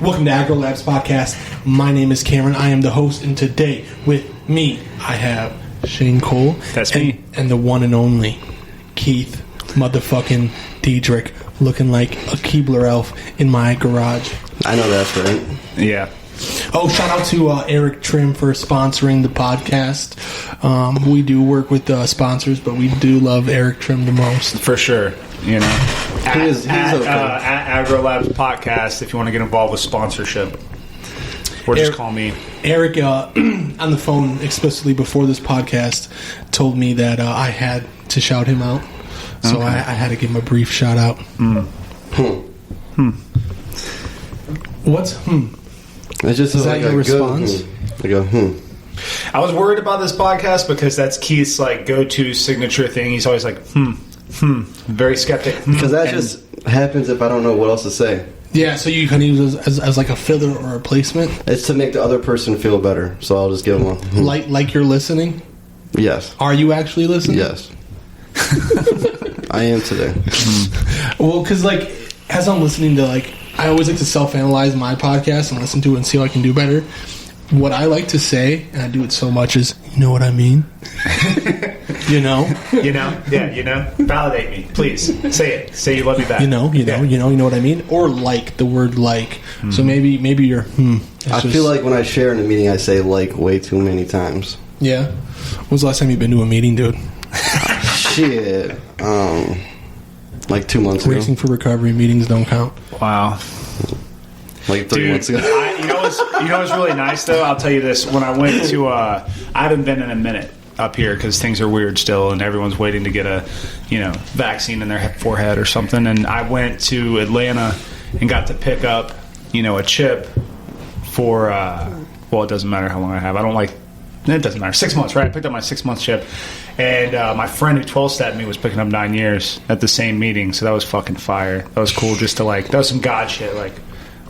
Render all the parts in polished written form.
Welcome to Agro Labs Podcast. My name is Cameron. I am the host, and today with me, I have Shane Cole. That's me. And the one and only Keith motherfucking Diedrich, looking like a Keebler elf in my garage. I know that's right. Yeah. Oh, shout out to Eric Trim for sponsoring the podcast. We do work with sponsors, but we do love Eric Trim the most. For sure. You know, He's okay. at Agro Labs Podcast, if you want to get involved with sponsorship, or just call me. Eric, on the phone explicitly before this podcast, told me that I had to shout him out. So Okay. I had to give him a brief shout out. What's It's just Is that like your a response? I go, I was worried about this podcast because that's Keith's like go-to signature thing. He's always like, very skeptic. Because that And just happens if I don't know what else to say. Yeah, so you can use it as like a filler or a replacement? It's to make the other person feel better. So I'll just give them a Like you're listening? Yes. Are you actually listening? Yes. I am today. Well, because like as I'm listening to I always like to self-analyze my podcast and listen to it and see how I can do better. What I like to say, and I do it so much, is, you know what I mean? You know? Validate me, please. Say it. Say you love me back. You know what I mean? Or like, the word like. So maybe you're, I feel like when I share in a meeting, I say like way too many times. Yeah. When's the last time you've been to a meeting, dude? Shit. Like 2 months ago. Racing for recovery meetings don't count. Wow. Like 3 months ago. You know what's really nice though? I'll tell you this. When I went to, I haven't been in a minute up here because things are weird still, and everyone's waiting to get a, vaccine in their forehead or something. And I went to Atlanta and got to pick up, a chip for. Well, it doesn't matter how long I have. It doesn't matter. 6 months, right? I picked up my 6 month chip. And my friend who 12-stepped me was picking up 9 years at the same meeting. So that was fucking fire. That was cool just to that was some God shit.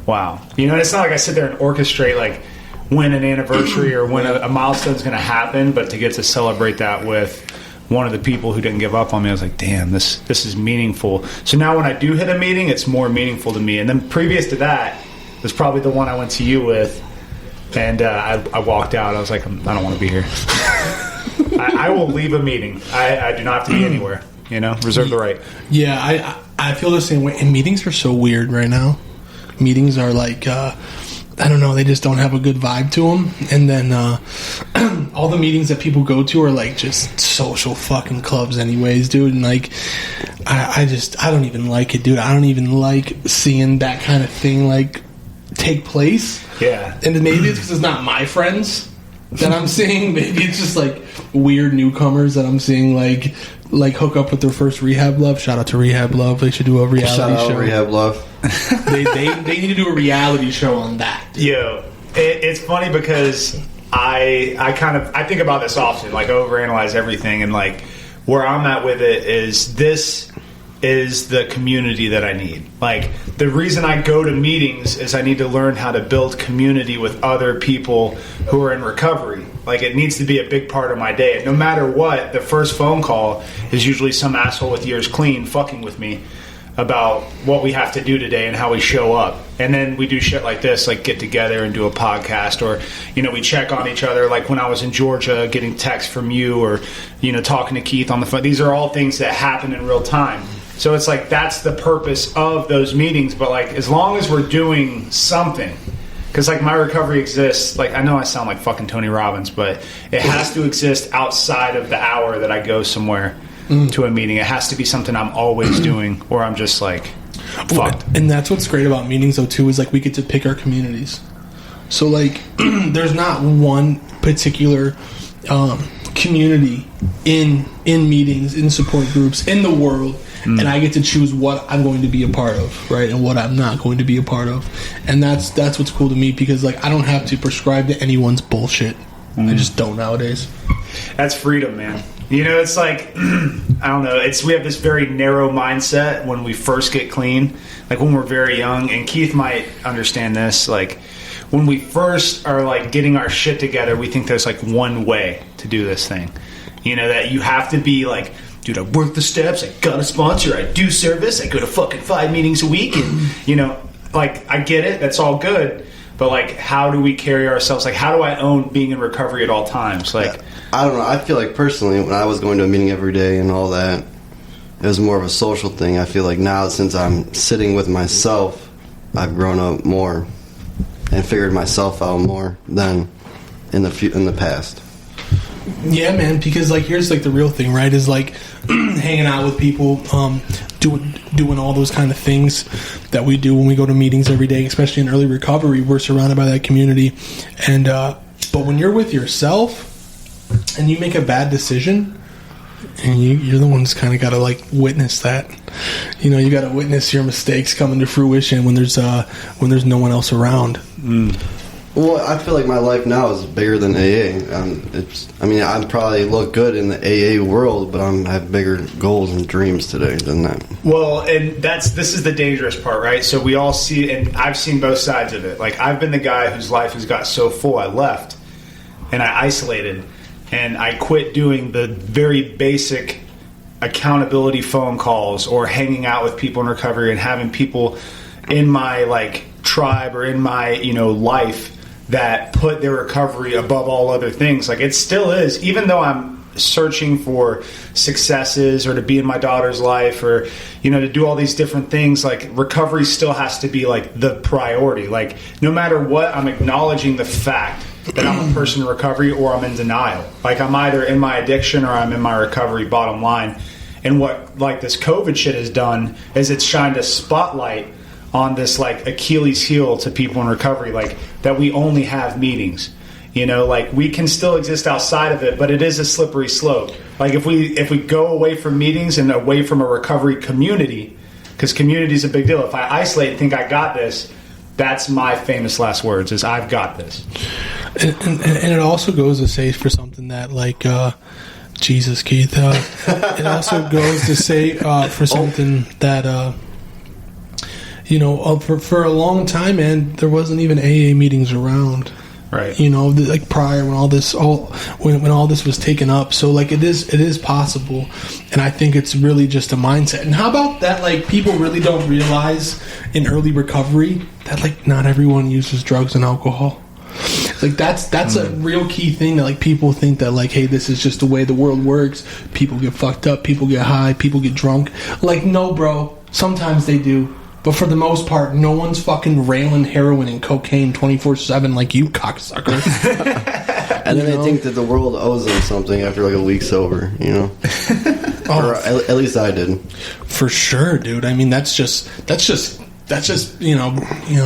Wow. It's not like I sit there and orchestrate when an anniversary or when a milestone's going to happen, but to get to celebrate that with one of the people who didn't give up on me, I was like, damn, this is meaningful. So now when I do hit a meeting, it's more meaningful to me. And then previous to that was probably the one I went to you with. And I walked out. I was like, I don't want to be here. I will leave a meeting. I do not have to be anywhere. Reserve the right. Yeah, I feel the same way. And meetings are so weird right now. Meetings are I don't know, they just don't have a good vibe to them. And then all the meetings that people go to are just social fucking clubs anyways, dude. And I don't even like it, dude. I don't even like seeing that kind of thing take place. Yeah. And maybe it's because it's not my friends that I'm seeing. Maybe it's just weird newcomers that I'm seeing hook up with their first Rehab Love. Shout out to Rehab Love. They should do a reality Shout out show. Rehab Love. they need to do a reality show on that. Yo, it's funny because I think about this often, overanalyze everything, and where I'm at with it is this is the community that I need. The reason I go to meetings is I need to learn how to build community with other people who are in recovery. It needs to be a big part of my day. And no matter what, the first phone call is usually some asshole with ears clean fucking with me about what we have to do today and how we show up. And then we do shit like this, get together and do a podcast, or, we check on each other. When I was in Georgia, getting texts from you, or, talking to Keith on the phone. These are all things that happen in real time. So it's that's the purpose of those meetings. But as long as we're doing something, because my recovery exists, I know I sound like fucking Tony Robbins, but it has to exist outside of the hour that I go somewhere to a meeting. It has to be something I'm always doing, or I'm just fucked. And that's what's great about meetings though too, is we get to pick our communities. So there's not one particular community in meetings, in support groups, in the world. And I get to choose what I'm going to be a part of, right, and what I'm not going to be a part of. And that's what's cool to me, because I don't have to prescribe to anyone's bullshit. I just don't nowadays. That's freedom, man. It's I don't know. We have this very narrow mindset when we first get clean, when we're very young. And Keith might understand this. When we first are getting our shit together, we think there's one way to do this thing. That you have to be dude, I work the steps, I got a sponsor, I do service, I go to fucking 5 meetings a week, and like, I get it. That's all good. But, like, how do we carry ourselves? Like, how do I own being in recovery at all times? Like, I don't know. I feel like personally, when I was going to a meeting every day and all that, it was more of a social thing. I feel like now, since I'm sitting with myself, I've grown up more and figured myself out more than in the past. Yeah, man, because, like, here's, like, the real thing, right, is, like, hanging out with people, doing all those kind of things that we do when we go to meetings every day, especially in early recovery. We're surrounded by that community. And, but when you're with yourself and you make a bad decision, and you're the ones kind of got to, like, witness that. You know, you got to witness your mistakes coming to fruition when there's no one else around. Well, I feel like my life now is bigger than AA. I probably look good in the AA world, but I have bigger goals and dreams today than that. well, and this is the dangerous part, right? So we all see, and I've seen both sides of it. Like, I've been the guy whose life has got so full, I left, and I isolated, and I quit doing the very basic accountability phone calls or hanging out with people in recovery and having people in my, like, tribe or in my, you know, life that put their recovery above all other things. Like, it still is, even though I'm searching for successes or to be in my daughter's life or, you know, to do all these different things, like, recovery still has to be, like, the priority. Like, no matter what, I'm acknowledging the fact that I'm a person in recovery or I'm in denial. Like, I'm either in my addiction or I'm in my recovery, bottom line. And what, like, this COVID shit has done is it's shined a spotlight on this, like, Achilles heel to people in recovery, like, that we only have meetings. You know, like, we can still exist outside of it, but it is a slippery slope. Like, if we go away from meetings and away from a recovery community, because community is a big deal. If I isolate and think I got this, that's my famous last words, is I've got this. And it also goes to say for something that, like, Jesus, Keith, it also goes to say for something that, you know, for a long time, man, there wasn't even AA meetings around. Right. You know, like, prior when all this was taken up. So, like, it is possible, and I think it's really just a mindset. And how about that? Like, people really don't realize in early recovery that, like, not everyone uses drugs and alcohol. Like, that's a real key thing that, like, people think that, like, hey, this is just the way the world works. People get fucked up, people get high, people get drunk. Like, no, bro. Sometimes they do. But for the most part, no one's fucking railing heroin and cocaine 24/7 like you, cocksucker. And then they think that the world owes them something after, like, a week sober, you know? Or at least I did. For sure, dude. I mean, that's just you know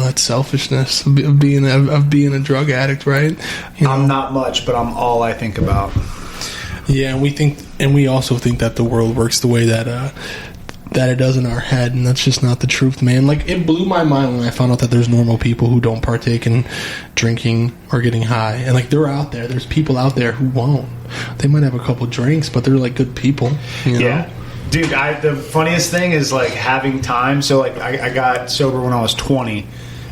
that's selfishness of being a drug addict, right? You know? I'm not much, but I'm all I think about. Yeah, and we also think that the world works the way that it does in our head, and that's just not the truth, man. Like, it blew my mind when I found out that there's normal people who don't partake in drinking or getting high, and, like, they're out there. There's people out there who won't. They might have a couple drinks, but they're, like, good people. You know? Yeah. Dude, the funniest thing is, like, having time. So, like, I got sober when I was 20,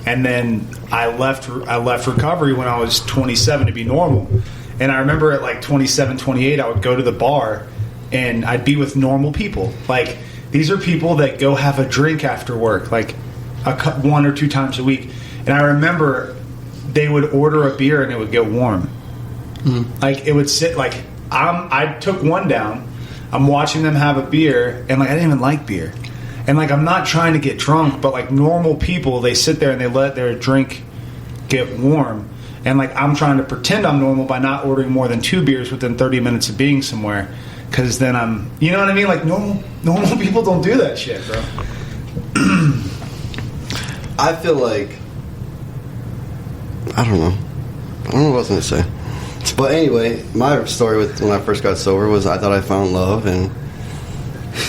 and then I left recovery when I was 27 to be normal. And I remember at, like, 27, 28, I would go to the bar, and I'd be with normal people. Like, these are people that go have a drink after work, like, one or two times a week. And I remember they would order a beer, and it would get warm. Like, it would sit, like, I took one down. I'm watching them have a beer, and, like, I didn't even like beer. And, like, I'm not trying to get drunk, but, like, normal people, they sit there and they let their drink get warm. And, like, I'm trying to pretend I'm normal by not ordering more than 2 beers within 30 minutes of being somewhere. Because then I'm, you know what I mean? Like, normal people don't do that shit, bro. I feel like, I don't know what I was going to say. But anyway, my story with when I first got sober was I thought I found love, and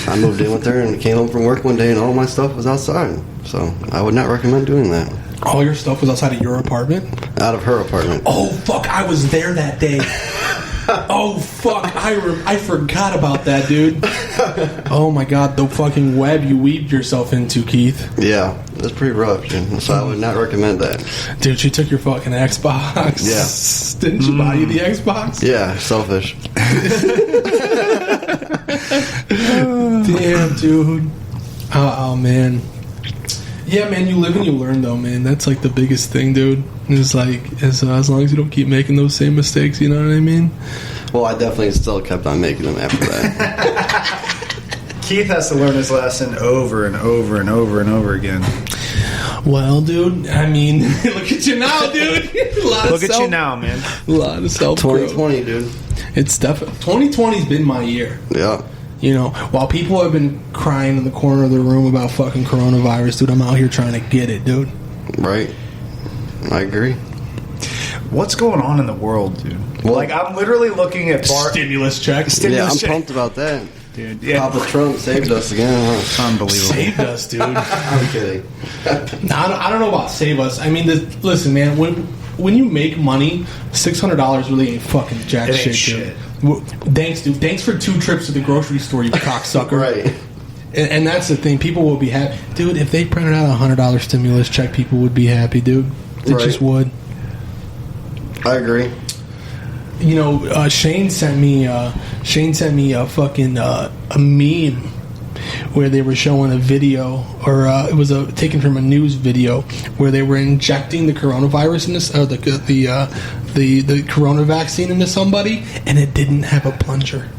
I moved in with her and came home from work one day and all my stuff was outside. So I would not recommend doing that. All your stuff was outside of your apartment? Out of her apartment. Oh, fuck, I was there that day. Oh, fuck, I forgot about that, dude. Oh, my God, the fucking web you weaved yourself into, Keith. Yeah, that's pretty rough, dude. So I would not recommend that. Dude, she took your fucking Xbox. Yeah. Didn't she buy you the Xbox? Yeah, selfish. Damn, dude. Oh, man. Yeah, man, you live and you learn, though, man. That's like the biggest thing, dude. It's like as long as you don't keep making those same mistakes, you know what I mean? Well, I definitely still kept on making them after that. Keith has to learn his lesson over and over and over and over again. Well, dude, I mean, look at you now, dude. Look at you now, man. A lot of self-growth. 2020, dude. It's definitely 2020's been my year. Yeah. You know, while people have been crying in the corner of their room about fucking coronavirus, dude, I'm out here trying to get it, dude. Right. I agree. What's going on in the world, dude? Well, like, I'm literally looking at stimulus checks. Yeah, I'm pumped about that. Dude, yeah. Papa Trump saved us again. Huh? Unbelievable. Saved us, dude. I'm kidding. I don't know about save us. I mean, listen, man, when you make money, $600 really ain't fucking jack It ain't shit, dude. Thanks, dude. Thanks for 2 trips to the grocery store, you cocksucker. Right. And that's the thing. People will be happy. Dude, if they printed out a $100 stimulus check, people would be happy, dude. They just would. I agree. You know, Shane sent me a fucking a meme where they were showing a video, or it was taken from a news video where they were injecting the coronavirus in this, or the corona vaccine into somebody, and it didn't have a plunger.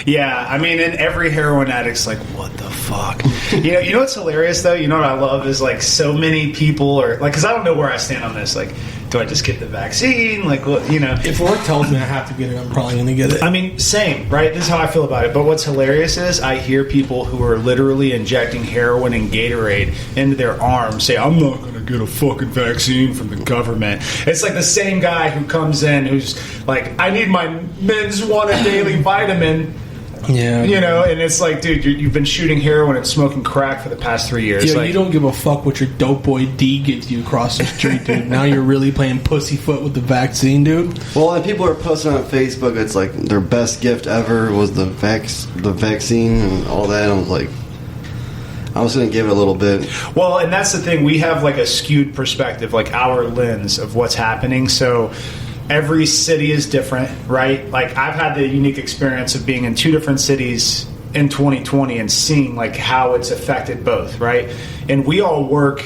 Yeah, I mean, and every heroin addict's like, what the fuck? You know what's hilarious though? You know what I love is like so many people are like, because I don't know where I stand on this. Like, do I just get the vaccine? Like, what, you know? If work tells me I have to get it, I'm probably going to get it. I mean, same, right? This is how I feel about it. But what's hilarious is I hear people who are literally injecting heroin and Gatorade into their arms say, I'm not going to get a fucking vaccine from the government. It's like the same guy who comes in who's like, I need my men's one a daily vitamin. Yeah. You know, and it's like, dude, you've been shooting heroin and smoking crack for the past 3 years. Yeah, like, you don't give a fuck what your dope boy D gives you across the street, dude. Now you're really playing pussyfoot with the vaccine, dude. Well, and people are posting on Facebook, it's like their best gift ever was the vaccine and all that. I was like, I was going to give it a little bit. Well, and that's the thing. We have like a skewed perspective, like our lens of what's happening. So every city is different, right? Like, I've had the unique experience of being in 2 different cities in 2020 and seeing like how it's affected both, right? And we all work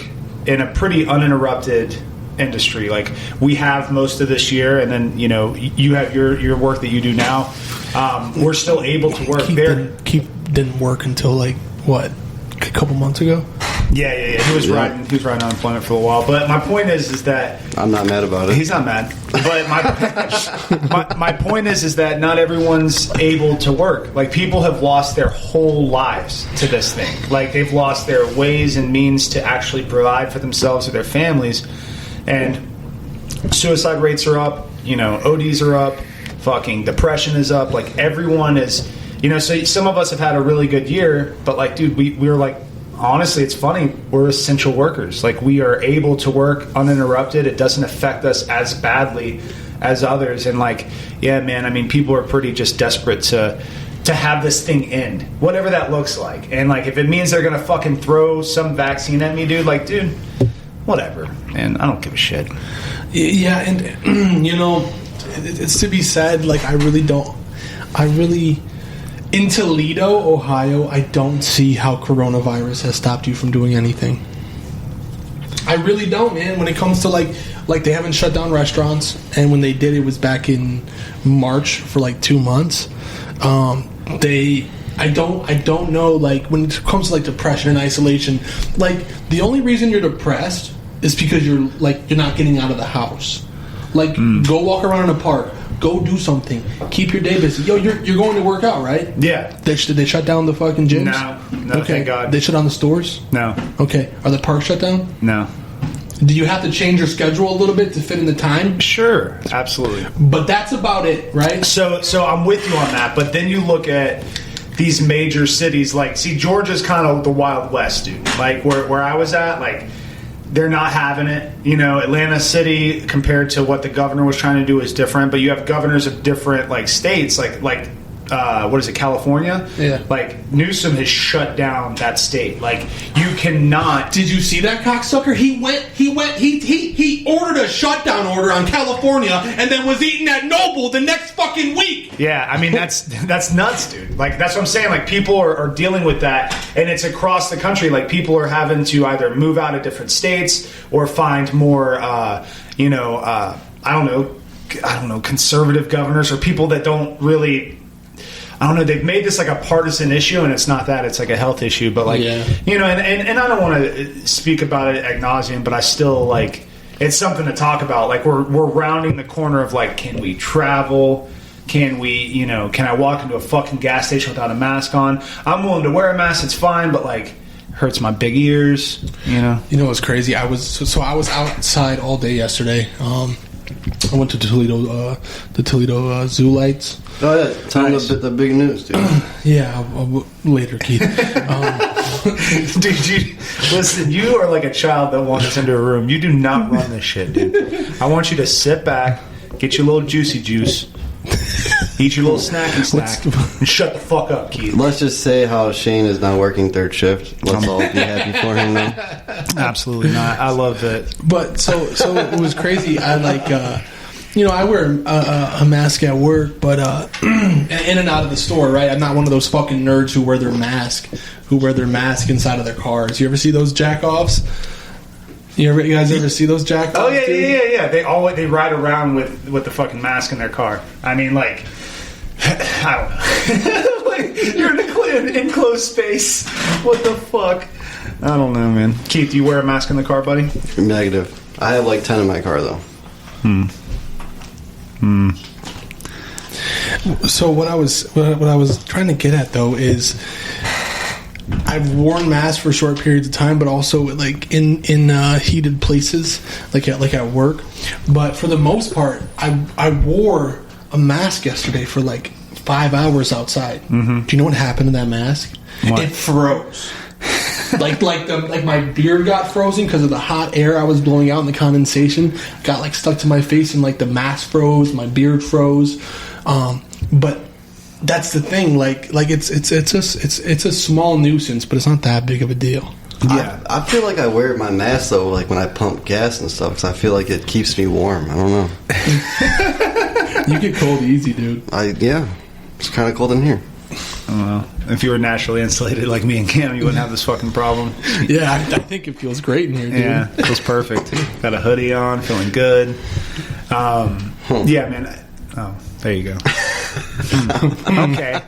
in a pretty uninterrupted industry. Like, we have most of this year, and then, you know, you have your work that you do now. We're still able to work there. Keith didn't work until like what, a couple months ago. Yeah. He was riding unemployment for a while. But my point is that I'm not mad about it. He's not mad. But my point is that not everyone's able to work. Like, people have lost their whole lives to this thing. Like, they've lost their ways and means to actually provide for themselves or their families. And suicide rates are up. You know, ODs are up. Fucking depression is up. Like, everyone is, you know, so some of us have had a really good year, but like, dude, we're like, honestly, it's funny. We're essential workers. Like, we are able to work uninterrupted. It doesn't affect us as badly as others. And like, yeah, man, I mean, people are pretty just desperate to have this thing end, whatever that looks like. And like, if it means they're gonna fucking throw some vaccine at me, dude, like, dude, whatever, man. I don't give a shit. Yeah, and you know, it's to be said. Like, in Toledo, Ohio, I don't see how coronavirus has stopped you from doing anything. I really don't, man. When it comes to like they haven't shut down restaurants, and when they did, it was back in March for like 2 months. I don't know. Like, when it comes to like depression and isolation, like, the only reason you're depressed is because you're not getting out of the house. Like, go walk around in a park. Go do something. Keep your day busy. Yo, you're going to work out, right? Yeah. Did they shut down the fucking gyms? No, Okay. thank God. They shut down the stores? No. Okay. Are the parks shut down? No. Do you have to change your schedule a little bit to fit in the time? Sure, absolutely. But that's about it, right? So I'm with you on that, but then you look at these major cities, like, see, Georgia's kind of the Wild West, dude. Like, where I was at, like, they're not having it. You know, Atlanta City, compared to what the governor was trying to do, is different. But you have governors of different like states. Like what is it, California? Yeah. Like, Newsom has shut down that state. Like, you cannot. Did you see that cocksucker? He ordered a shutdown order on California and then was eating at Noble the next fucking week. Yeah, I mean, that's nuts, dude. Like, that's what I'm saying. Like, people are dealing with that, and it's across the country. Like, people are having to either move out of different states or find more, I don't know, conservative governors or people that don't really, I don't know, they've made this like a partisan issue, and it's not that, it's like a health issue, but like, and I don't want to speak about it ad nauseum, but I still, like, it's something to talk about. Like, we're rounding the corner of, like, can we travel? Can we, can I walk into a fucking gas station without a mask on? I'm willing to wear a mask, it's fine, but, like, hurts my big ears, You know what's crazy? I was outside all day yesterday. I went to the Toledo Zoo Lights. Oh yeah, tell me the big news, dude. Yeah, later, Keith. Dude, listen, you are like a child that walks into a room. You do not run this shit, dude. I want you to sit back, get your little juicy juice, eat your little snacky snack, and shut the fuck up, Keith. Let's just say how Shane is not working third shift. Let's all be happy for him now. Absolutely not. I love it. But so it was crazy. I like, I wear a mask at work, but in and out of the store, right? I'm not one of those fucking nerds who wear their mask inside of their cars. You ever see those jack-offs? You guys ever see those jack-offs? Oh yeah. They ride around with the fucking mask in their car. I mean, like, I don't know. Like, you're in an enclosed space. What the fuck? I don't know, man. Keith, do you wear a mask in the car, buddy? Negative. I have like 10 in my car though. So what I was trying to get at though is, I've worn masks for short periods of time, but also like in heated places, like at work. But for the most part, I wore a mask yesterday for like 5 hours outside. Mm-hmm. Do you know what happened to that mask? What? It froze. like my beard got frozen because of the hot air I was blowing out, and the condensation got like stuck to my face, and like the mask froze, my beard froze. But that's the thing. Like it's a small nuisance, but it's not that big of a deal. Yeah, I feel like I wear my mask though, like when I pump gas and stuff, because I feel like it keeps me warm. I don't know. You get cold easy, dude. It's kind of cold in here. I don't know. If you were naturally insulated like me and Cam, you wouldn't have this fucking problem. Yeah, I think it feels great in here, dude. Yeah, it feels perfect. Got a hoodie on, feeling good. Yeah, man. Oh, there you go. Okay.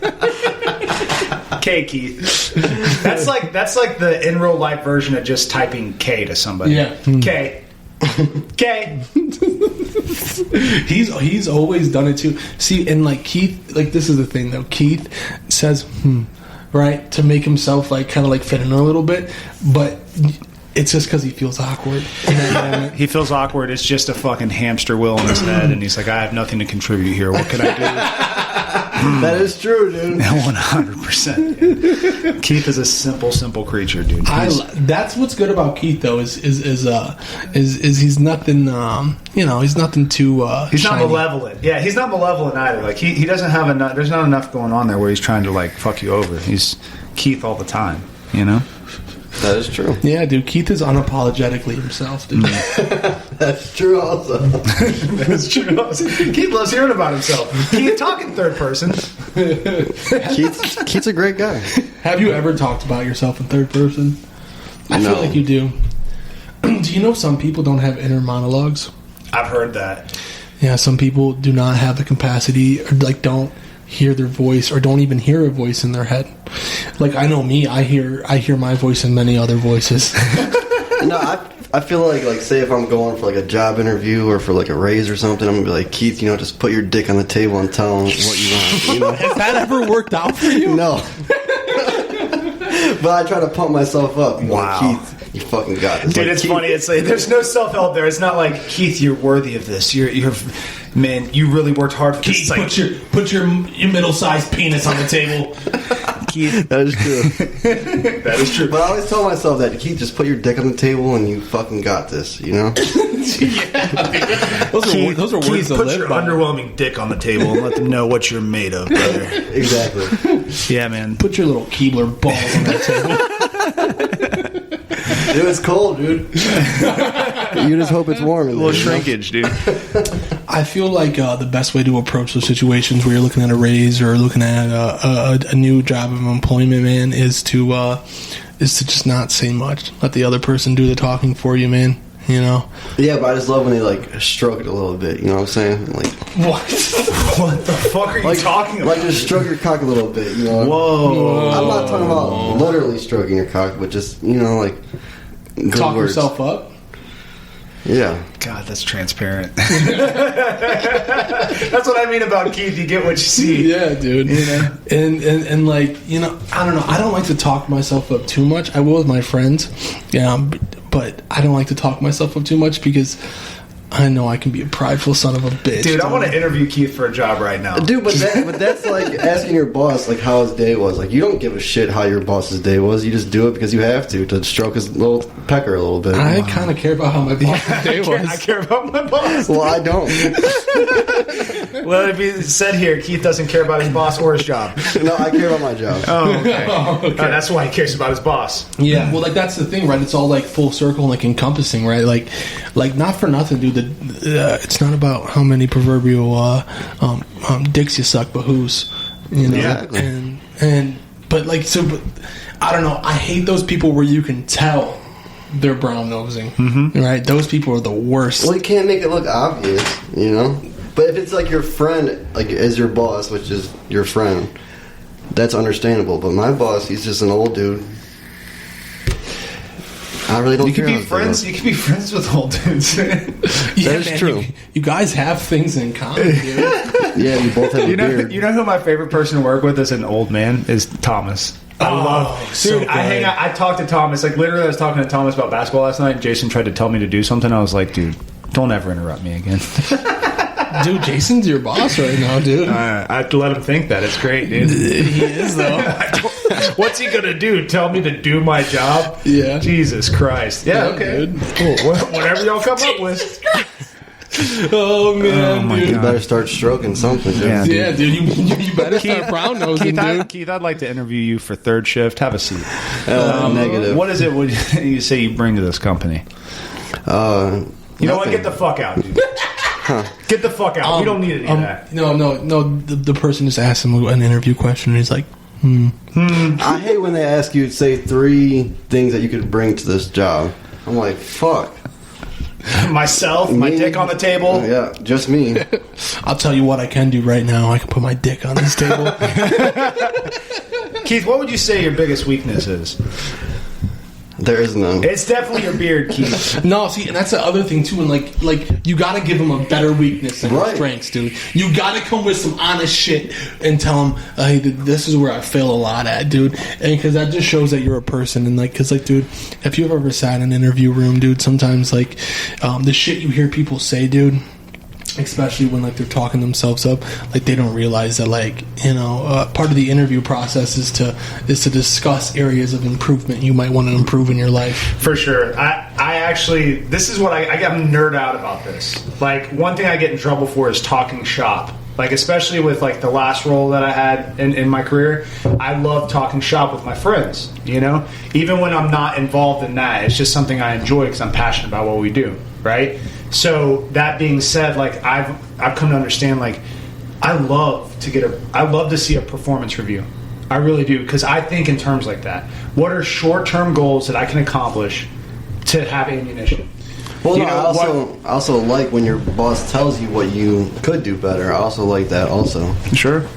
Okay, Keith. That's like the in real life version of just typing K to somebody. Yeah. K. K. He's always done it too. See, and like Keith, like this is the thing though. Keith says right, to make himself like kind of like fit in a little bit, but it's just because he feels awkward in that moment. He feels awkward. It's just a fucking hamster wheel in his head, and he's like, I have nothing to contribute here. What can I do? That is true, dude. 100%. Keith is a simple creature, dude. That's what's good about Keith, though, is he's nothing. He's nothing too. He's shiny. not malevolent. Yeah, he's not malevolent either. Like he doesn't have enough. There's not enough going on there where he's trying to like fuck you over. He's Keith all the time. You know. That is true. Yeah, dude. Keith is unapologetically himself, dude. That's true also. That's true also. Keith loves hearing about himself. Keith talking third person. Keith's a great guy. Have you ever talked about yourself in third person? I feel like you do. Do you know some people don't have inner monologues? I've heard that. Yeah, some people do not have the capacity, or like don't hear their voice, or don't even hear a voice in their head. Like I know me, I hear my voice in many other voices. No, I feel like say if I'm going for like a job interview or for like a raise or something, I'm gonna be like, Keith, just put your dick on the table and tell them what you want. Has that ever worked out for you? No. But I try to pump myself up. Wow. Like, Keith, you fucking got this. Dude, like, it's Keith, funny. It's like there's no self-help there. It's not like, Keith, you're worthy of this. You're man, you really worked hard for this. Keith, put your middle-sized penis on the table. Keith. That is true. That is true. But I always tell myself that, Keith, just put your dick on the table and you fucking got this, Those are words to put live your by. underwhelming dick on the table and let them know what you're made of, brother. Exactly. Yeah, man. Put your little Keebler balls on that table. Dude, it's cold, dude. You just hope it's warm. A little shrinkage, dude. I feel like the best way to approach those situations where you're looking at a raise or looking at a new job of employment, man, is to just not say much. Let the other person do the talking for you, man. You know? Yeah, but I just love when they like stroke it a little bit. You know what I'm saying? Like, What? What the fuck are you talking about? like just stroke your cock a little bit. You know? Whoa. I'm not talking about literally stroking your cock, but just like good Talk words. yourself up? Yeah. God, that's transparent. That's what I mean about Keith. You get what you see. Yeah, dude. You know? And like, I don't know. I don't like to talk myself up too much. I will with my friends. Yeah, but I don't like to talk myself up too much because I know I can be a prideful son of a bitch. Dude, I want to interview Keith for a job right now. Dude, but that's like asking your boss like how his day was. Like you don't give a shit how your boss's day was. You just do it because you have to stroke his little pecker a little bit. I kind of care about how my boss's day was. I care about my boss. Well, I don't. Well, it'd be said here, Keith doesn't care about his boss or his job. No, I care about my job. Oh, okay. Okay. That's why he cares about his boss. Yeah, well, like that's the thing, right? It's all like full circle and like encompassing, right? Like not for nothing, dude. It's not about how many proverbial dicks you suck, but whose, Yeah. But I don't know. I hate those people where you can tell they're brown nosing, right? Those people are the worst. Well, you can't make it look obvious, But if it's like your friend, like as your boss, which is your friend, that's understandable. But my boss, he's just an old dude. I really don't. You care can be how friends. You can be friends with old dudes. That is true. You guys have things in common, dude. Yeah, you both have a You beard. know who my favorite person to work with as an old man is? Thomas. I love, so dude. I good. hang out. I talked to Thomas. Like literally, I was talking to Thomas about basketball last night. And Jason tried to tell me to do something. I was like, dude, don't ever interrupt me again. Dude, Jason's your boss right now, dude. I let him think that. It's great, dude. He is, though. What's he gonna do? Tell me to do my job? Yeah. Jesus Christ. Yeah. Okay. Dude. Cool. Whatever y'all come up with. Oh, man, Oh, my dude. You better start stroking something, dude. Yeah. Yeah, dude, you better start brown nosing, dude. Keith, I'd like to interview you for third shift. Have a seat. Negative. What is it would you say you bring to this company? You know what? Nothing. Get the fuck out, dude. Get the fuck out. We don't need any of that. No. The person just asked him an interview question, and he's like, I hate when they ask you to say 3 things that you could bring to this job. I'm like, fuck. Myself, my Me? dick on the table. Yeah, just me. I'll tell you what I can do right now. I can put my dick on this table. Keith, what would you say your biggest weakness is? There is none. It's definitely your beard, Keith. No, see, and that's the other thing too. And like you got to give them a better weakness than Right. strengths, dude. You got to come with some honest shit and tell them, hey, dude, this is where I fail a lot at, dude. And because that just shows that you're a person. And because dude, if you've ever sat in an interview room, dude, sometimes the shit you hear people say, dude. Especially when they're talking themselves up, they don't realize that part of the interview process is to discuss areas of improvement you might want to improve in your life. For sure. I actually, this is what I nerd out about this. One thing I get in trouble for is talking shop. Especially with the last role that I had in my career, I love talking shop with my friends. Even when I'm not involved in that, it's just something I enjoy because I'm passionate about what we do. Right. So that being said, I've come to understand I love to see a performance review. I really do, because I think in terms like that. What are short-term goals that I can accomplish to have ammunition? Well, You no, know, I also like when your boss tells you what you could do better. I also like that also. Sure.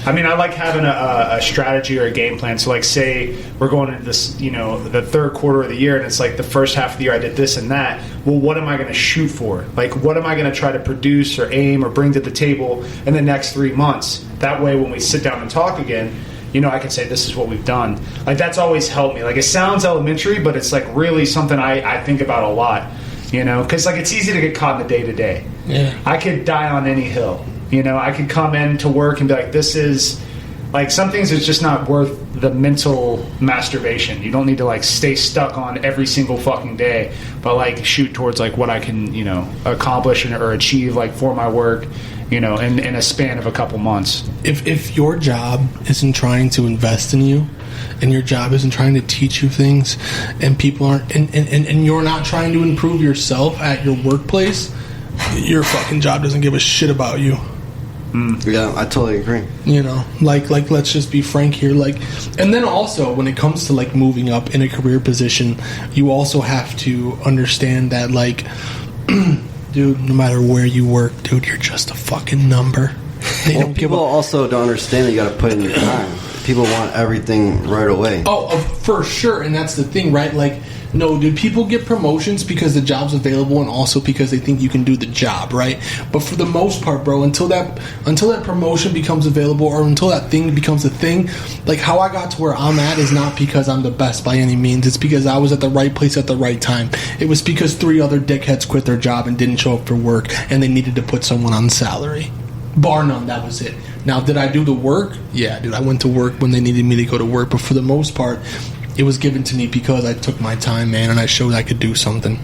I mean, I like having a strategy or a game plan. So, say we're going into this, the third quarter of the year, and it's the first half of the year I did this and that. Well, what am I going to shoot for? What am I going to try to produce or aim or bring to the table in the next 3 months? That way, when we sit down and talk again, I can say this is what we've done. That's always helped me. It sounds elementary, but it's really something I think about a lot. Because it's easy to get caught in the day to day. Yeah, I could die on any hill. I could come in to work and be like, this is Like, some things it's just not worth the mental masturbation. You don't need to, like, stay stuck on every single fucking day, but, like, shoot towards, like, what I can, you know, accomplish or achieve, like, for my work, you know, in a span of a couple months. If your job isn't trying to invest in you, and your job isn't trying to teach you things, and people aren't, and you're not trying to improve yourself at your workplace, your fucking job doesn't give a shit about you. Yeah, I totally agree. You know, like let's just be frank here. Like, and then also when it comes to like moving up in a career position, you also have to understand that, like, dude, no matter where you work, dude, you're just a fucking number. People also don't understand that you got to put in your time. People want everything right away. Oh, for sure, and that's the thing, right? Like, no, dude, people get promotions because the job's available and also because they think you can do the job, right? But for the most part, bro, until that promotion becomes available or until that thing becomes a thing, like, how I got to where I'm at is not because I'm the best by any means. It's because I was at the right place at the right time. It was because 3 other dickheads quit their job and didn't show up for work, and they needed to put someone on salary. Bar none, that was it. Now, did I do the work? Yeah, dude, I went to work when they needed me to go to work, but for the most part, it was given to me because I took my time, man, and I showed I could do something.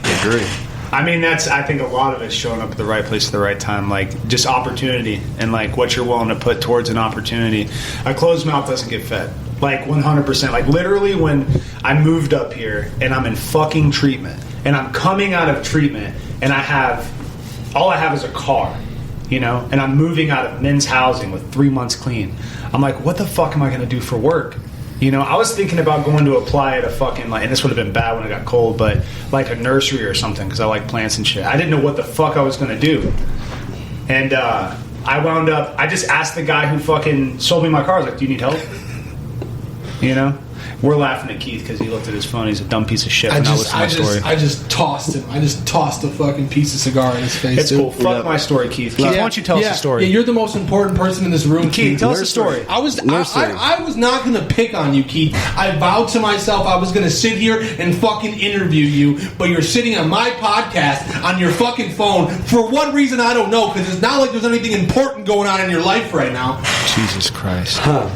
I agree. I mean, I think a lot of it's showing up at the right place at the right time, like, just opportunity and, like, what you're willing to put towards an opportunity. A closed mouth doesn't get fed. Like, 100%. Like, literally, when I moved up here and I'm in fucking treatment and I'm coming out of treatment and all I have is a car, you know, and I'm moving out of men's housing with 3 months clean. I'm like, what the fuck am I going to do for work? You know, I was thinking about going to apply at a fucking, like, and this would have been bad when it got cold, but like a nursery or something, because I like plants and shit. I didn't know what the fuck I was going to do. And I wound up, I just asked the guy who fucking sold me my car, I was like, do you need help? You know? We're laughing at Keith because he looked at his phone. He's a dumb piece of shit. I just tossed him. I just tossed a fucking piece of cigar in his face. It's cool. Fuck my story, Keith. Keith, why don't you tell us a story? Yeah, you're the most important person in this room, Keith. Tell us a story. I was not going to pick on you, Keith. I vowed to myself I was going to sit here and fucking interview you, but you're sitting on my podcast on your fucking phone for what reason I don't know, because it's not like there's anything important going on in your life right now. Jesus Christ. Huh.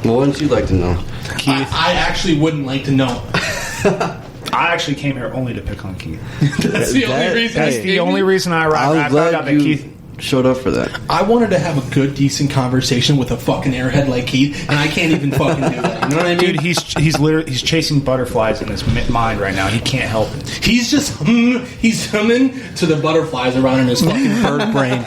Well, wouldn't you like to know? Keith. I actually wouldn't like to know. I actually came here only to pick on Keith. That's the only reason. That's the only reason I arrived. I'm glad that Keith showed up for that. I wanted to have a good, decent conversation with a fucking airhead like Keith, and I can't even fucking do that. You know what I mean? Dude, he's chasing butterflies in his mind right now. He can't help it. He's just he's humming to the butterflies around in his fucking bird brain.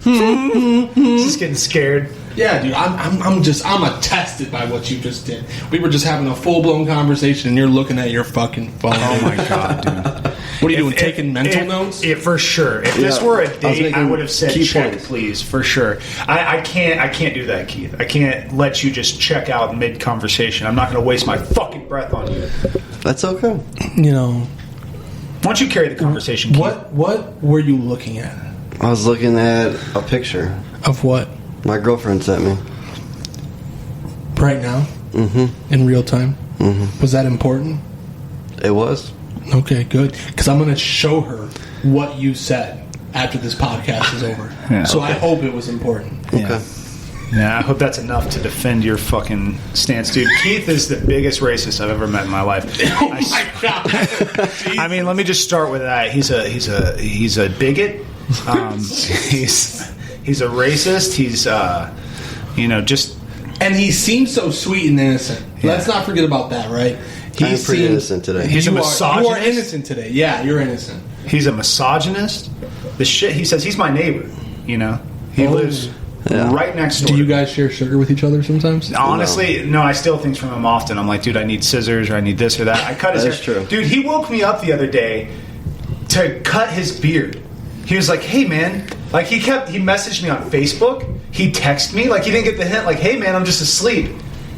He's just getting scared. Yeah, dude, I'm attested by what you just did. We were just having a full-blown conversation, and you're looking at your fucking phone. Oh, my God, dude. What are you doing, taking mental notes? For sure. If this were a date, I would have said check, please, for sure. I can't do that, Keith. I can't let you just check out mid-conversation. I'm not going to waste my fucking breath on you. That's okay. You know. Why don't you carry the conversation, Keith? What were you looking at? I was looking at a picture. Of what? My girlfriend sent me. Right now? Mm-hmm. In real time? Mm-hmm. Was that important? It was. Okay, good. Because I'm going to show her what you said after this podcast is over. Yeah, so okay. I hope it was important. Okay. Yeah, I hope that's enough to defend your fucking stance, dude. Keith is the biggest racist I've ever met in my life. Oh my God! I mean, let me just start with that. He's a bigot. He's a racist. He's just. And he seems so sweet and innocent. Yeah. Let's not forget about that, right? I'm pretty innocent today. He's a misogynist. You are innocent today. Yeah, you're innocent. He's a misogynist. The shit he says. He's my neighbor. You know, he lives. Yeah. Right next door. Do you guys share sugar with each other sometimes? Honestly, no. I steal things from him often. I'm like, dude, I need scissors or I need this or that. I cut his hair. True. Dude, he woke me up the other day to cut his beard. He was like, hey, man. Like, he messaged me on Facebook. He texted me. Like, he didn't get the hint. Like, hey, man, I'm just asleep.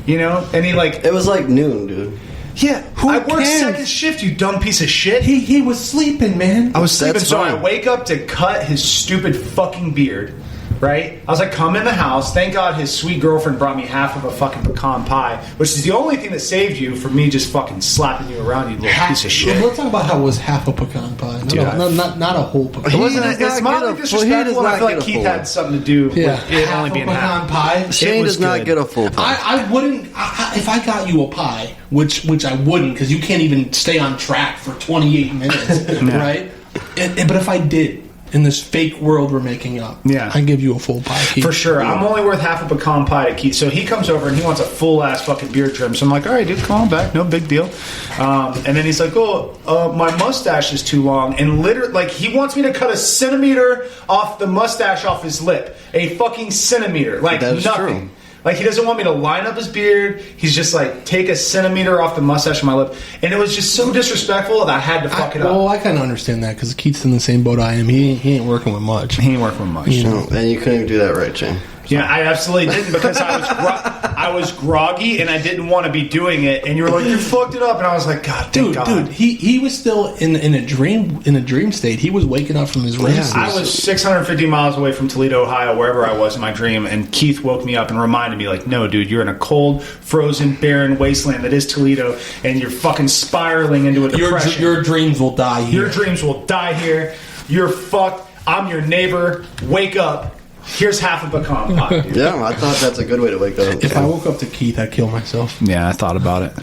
You know? And he, like... It was like noon, dude. Yeah. I worked second shift, you dumb piece of shit. He was sleeping, man. I was sleeping, so I wake up to cut his stupid fucking beard. right? I was like, come in the house. Thank God his sweet girlfriend brought me half of a fucking pecan pie, which is the only thing that saved you from me just fucking slapping you around, you little piece of shit. Let's talk about how it was half a pecan pie. Not a whole pecan. It wasn't. It's mildly disrespectful, and I feel like Keith had something to do with it only being half. Pie. Shane does not get a full pie. I wouldn't. If I got you a pie, which I wouldn't, because you can't even stay on track for 28 minutes, right? But if I did, in this fake world we're making up, I give you a full pie, Keith. For sure. I'm only worth half a pecan pie to Keith. So he comes over and he wants a full ass fucking beard trim. So I'm like, all right, dude, come on back, no big deal. And then he's like, my mustache is too long, and literally, like, he wants me to cut a centimeter off the mustache off his lip, a fucking centimeter, like That's nothing. True. Like, he doesn't want me to line up his beard. He's just like, take a centimeter off the mustache of my lip. And it was just so disrespectful that I had to fuck it up. Well, I kind of understand that, because Keith's in the same boat I am. He ain't working with much. He ain't working with much. You know? And you couldn't even do that right, Shane. Yeah, I absolutely didn't, because I was groggy and I didn't want to be doing it. And you were like, you fucked it up, and I was like, God, thank God. Dude, he was still in a dream state. He was waking up from his rest. I was 650 miles away from Toledo, Ohio, wherever I was in my dream, and Keith woke me up and reminded me, like, no, dude, you're in a cold, frozen, barren wasteland that is Toledo, and you're fucking spiraling into a depression. Your dreams will die here. Your dreams will die here. You're fucked. I'm your neighbor. Wake up. Here's half a pecan pie. Dude. Yeah, I thought that's a good way to wake up. If I woke up to Keith, I'd kill myself. Yeah, I thought about it.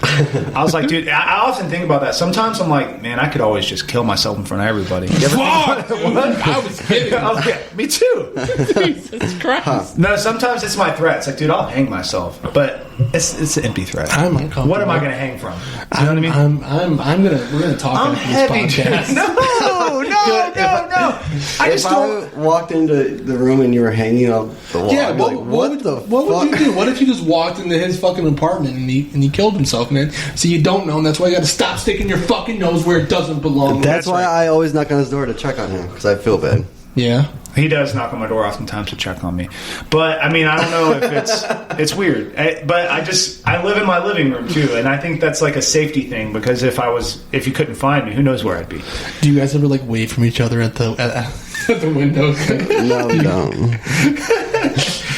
I was like, dude, I often think about that. Sometimes I'm like, man, I could always just kill myself in front of everybody. Fuck! I was kidding. Okay, me too. Jesus Christ. No, sometimes it's my threat. It's like, dude, I'll hang myself. But it's an empty threat. I'm uncomfortable. What am I going to hang from? You know what I mean? We're gonna talk I'm after heavy, this podcast. dude. No. If I walked into the room and you were hanging up the wall, Yeah, I'd be like, what would you do? What if you just walked into his fucking apartment and he killed himself, man? So you don't know, and that's why you got to stop sticking your fucking nose where it doesn't belong. That's why I always knock on his door to check on him, because I feel bad. Yeah. He does knock on my door oftentimes to check on me, but I mean, I don't know if it's weird. But I live in my living room too, and I think that's like a safety thing, because if you couldn't find me, who knows where I'd be. Do you guys ever like wave from each other at the windows? No, we don't.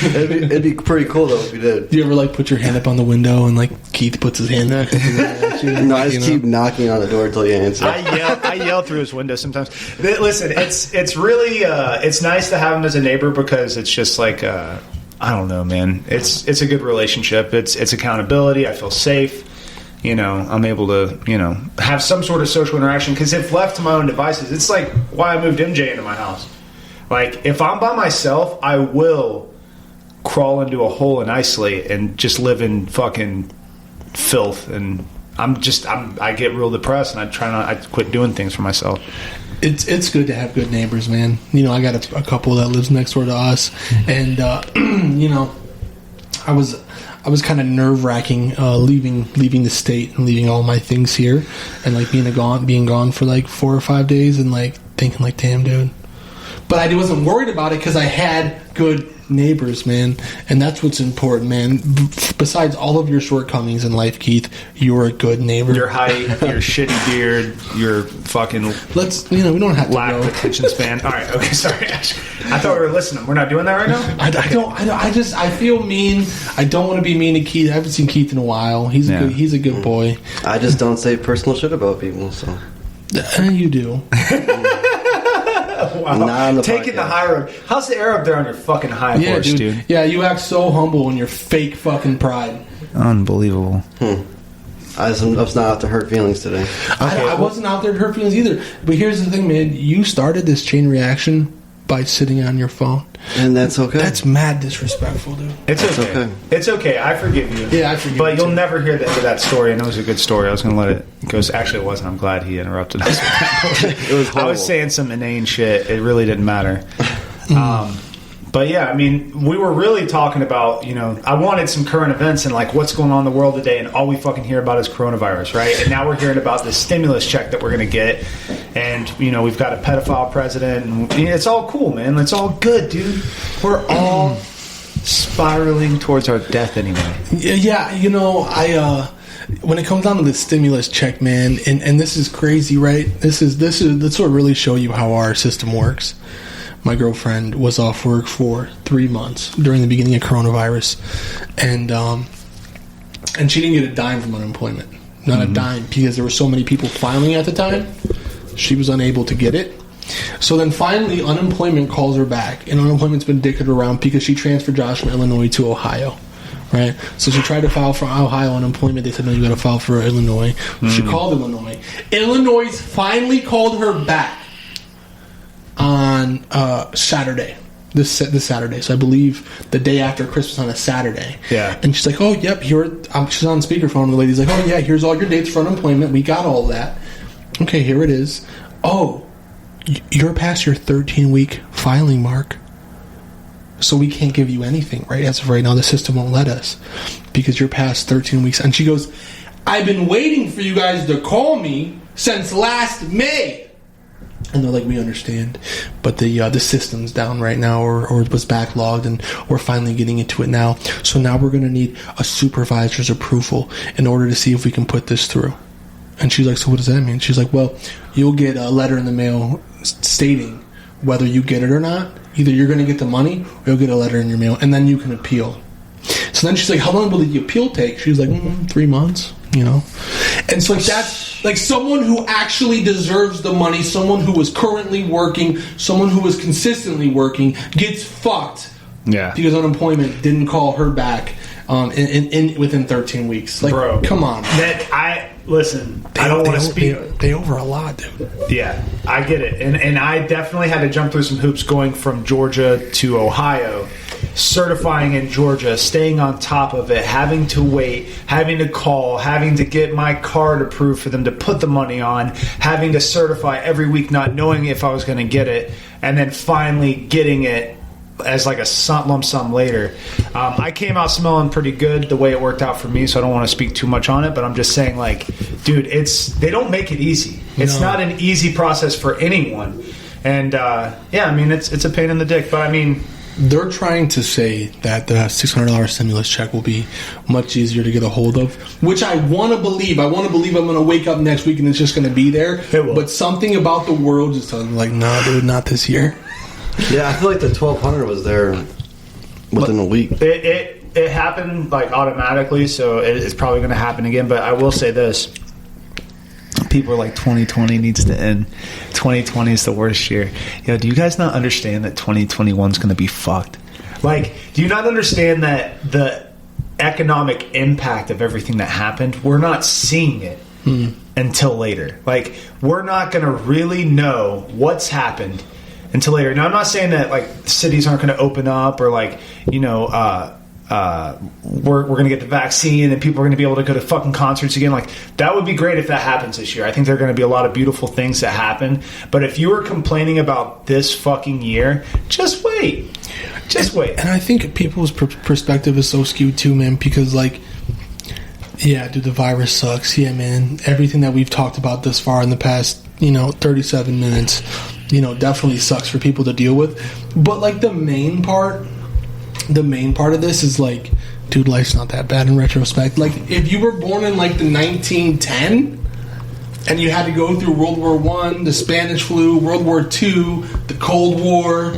It'd be pretty cool though if you did. Do you ever like put your hand up on the window and like Keith puts his hand up? No, I just keep knocking on the door until you answer. I yell through his window sometimes. Listen, it's really it's nice to have him as a neighbor, because it's just like I don't know, man. It's a good relationship. It's accountability. I feel safe. You know, I'm able to have some sort of social interaction, because if left to my own devices, it's like why I moved MJ into my house. Like, if I'm by myself, I will crawl into a hole and isolate and just live in fucking filth, and I get real depressed, and I quit doing things for myself. It's good to have good neighbors, man. You know, I got a couple that lives next door to us, and you know, I was kind of nerve-wracking leaving the state and leaving all my things here, and like being gone for like 4 or 5 days, and like thinking like, damn, dude. But I wasn't worried about it because I had good neighbors, man, and that's what's important, man. Besides all of your shortcomings in life, Keith, you're a good neighbor. Your height, your shitty beard, your fucking we don't have to lack of attention span. All right, okay, sorry. I thought we were listening. We're not doing that right now. I feel mean. I don't want to be mean to Keith. I haven't seen Keith in a while. He's a good boy. I just don't say personal shit about people, so you do. Wow. Taking the high road. How's the air up there on your fucking high horse, dude? Yeah, you act so humble in your fake fucking pride. Unbelievable. I was not out to hurt feelings today. Okay, I wasn't out there to hurt feelings either. But here's the thing, man. You started this chain reaction by sitting on your phone. And that's okay. That's mad disrespectful, dude. It's okay. It's okay. I forgive you. Yeah, I forgive you. But you'll never hear the end of that story, and it was a good story. I was going to let it go. Actually, it wasn't. I'm glad he interrupted us. It was horrible. I was saying some inane shit. It really didn't matter. But yeah, I mean, we were really talking about, I wanted some current events and like what's going on in the world today, and all we fucking hear about is coronavirus, right? And now we're hearing about this stimulus check that we're going to get, and we've got a pedophile president, and it's all cool, man. It's all good, dude. We're all spiraling towards our death anyway. Yeah, when it comes down to the stimulus check, man, and this is crazy, right? This will really show you how our system works. my girlfriend, was off work for 3 months during the beginning of coronavirus, and she didn't get a dime from unemployment. Not a dime, because there were so many people filing at the time. She was unable to get it. So then finally, unemployment calls her back, and unemployment's been dickered around because she transferred Josh from Illinois to Ohio. Right? So she tried to file for Ohio unemployment. They said, no, you got to file for Illinois. She called Illinois. Illinois finally called her back on Saturday. This Saturday. So I believe the day after Christmas on a Saturday. Yeah. And she's like, oh, yep, here. She's on speakerphone. The lady's like, oh, yeah, here's all your dates for unemployment. We got all that. Okay, here it is. Oh, you're past your 13-week filing mark. So we can't give you anything, right? As of right now, the system won't let us because you're past 13 weeks. And she goes, I've been waiting for you guys to call me since last May. And they're like, we understand. But the system's down right now or it was backlogged, and we're finally getting into it now. So now we're going to need a supervisor's approval in order to see if we can put this through. And she's like, so what does that mean? She's like, well, you'll get a letter in the mail stating whether you get it or not. Either you're going to get the money or you'll get a letter in your mail, and then you can appeal. So then she's like, how long will the appeal take? She was like, 3 months, And so that's like someone who actually deserves the money, someone who is currently working, someone who is consistently working, gets fucked. Yeah. Because unemployment didn't call her back within 13 weeks. Like, bro, come on. Listen, I don't want to speak. They over a lot, dude. Yeah, I get it. And I definitely had to jump through some hoops going from Georgia to Ohio, certifying in Georgia, staying on top of it, having to wait, having to call, having to get my card approved for them to put the money on, having to certify every week, not knowing if I was going to get it, and then finally getting it as like a lump sum later. I came out smelling pretty good the way it worked out for me, so I don't want to speak too much on it, but I'm just saying, like, dude, they don't make it easy. It's not an easy process for anyone. And yeah, I mean, it's a pain in the dick, but I mean, they're trying to say that the $600 stimulus check will be much easier to get a hold of, which I want to believe. I want to believe I'm going to wake up next week and it's just going to be there. But something about the world just telling me, like, nah, dude, not this year. Yeah, I feel like the 1,200 was there within a week. It happened like automatically, so it's probably going to happen again. But I will say this: people are like, 2020 needs to end. 2020 is the worst year. Do you guys not understand that 2021 is going to be fucked? Like, do you not understand that the economic impact of everything that happened? We're not seeing it until later. Like, we're not going to really know what's happened until later. Now, I'm not saying that like cities aren't going to open up or like, we're going to get the vaccine and people are going to be able to go to fucking concerts again. Like, that would be great if that happens this year. I think there are going to be a lot of beautiful things that happen. But if you were complaining about this fucking year, just wait. Just wait. And I think people's perspective is so skewed too, man, because like, yeah, dude, the virus sucks. Yeah, man, everything that we've talked about this far in the past, 37 minutes, definitely sucks for people to deal with. But like the main part of this is like, dude, life's not that bad in retrospect. Like, if you were born in like the 1910 and you had to go through World War I, the Spanish flu, World War II, the Cold War,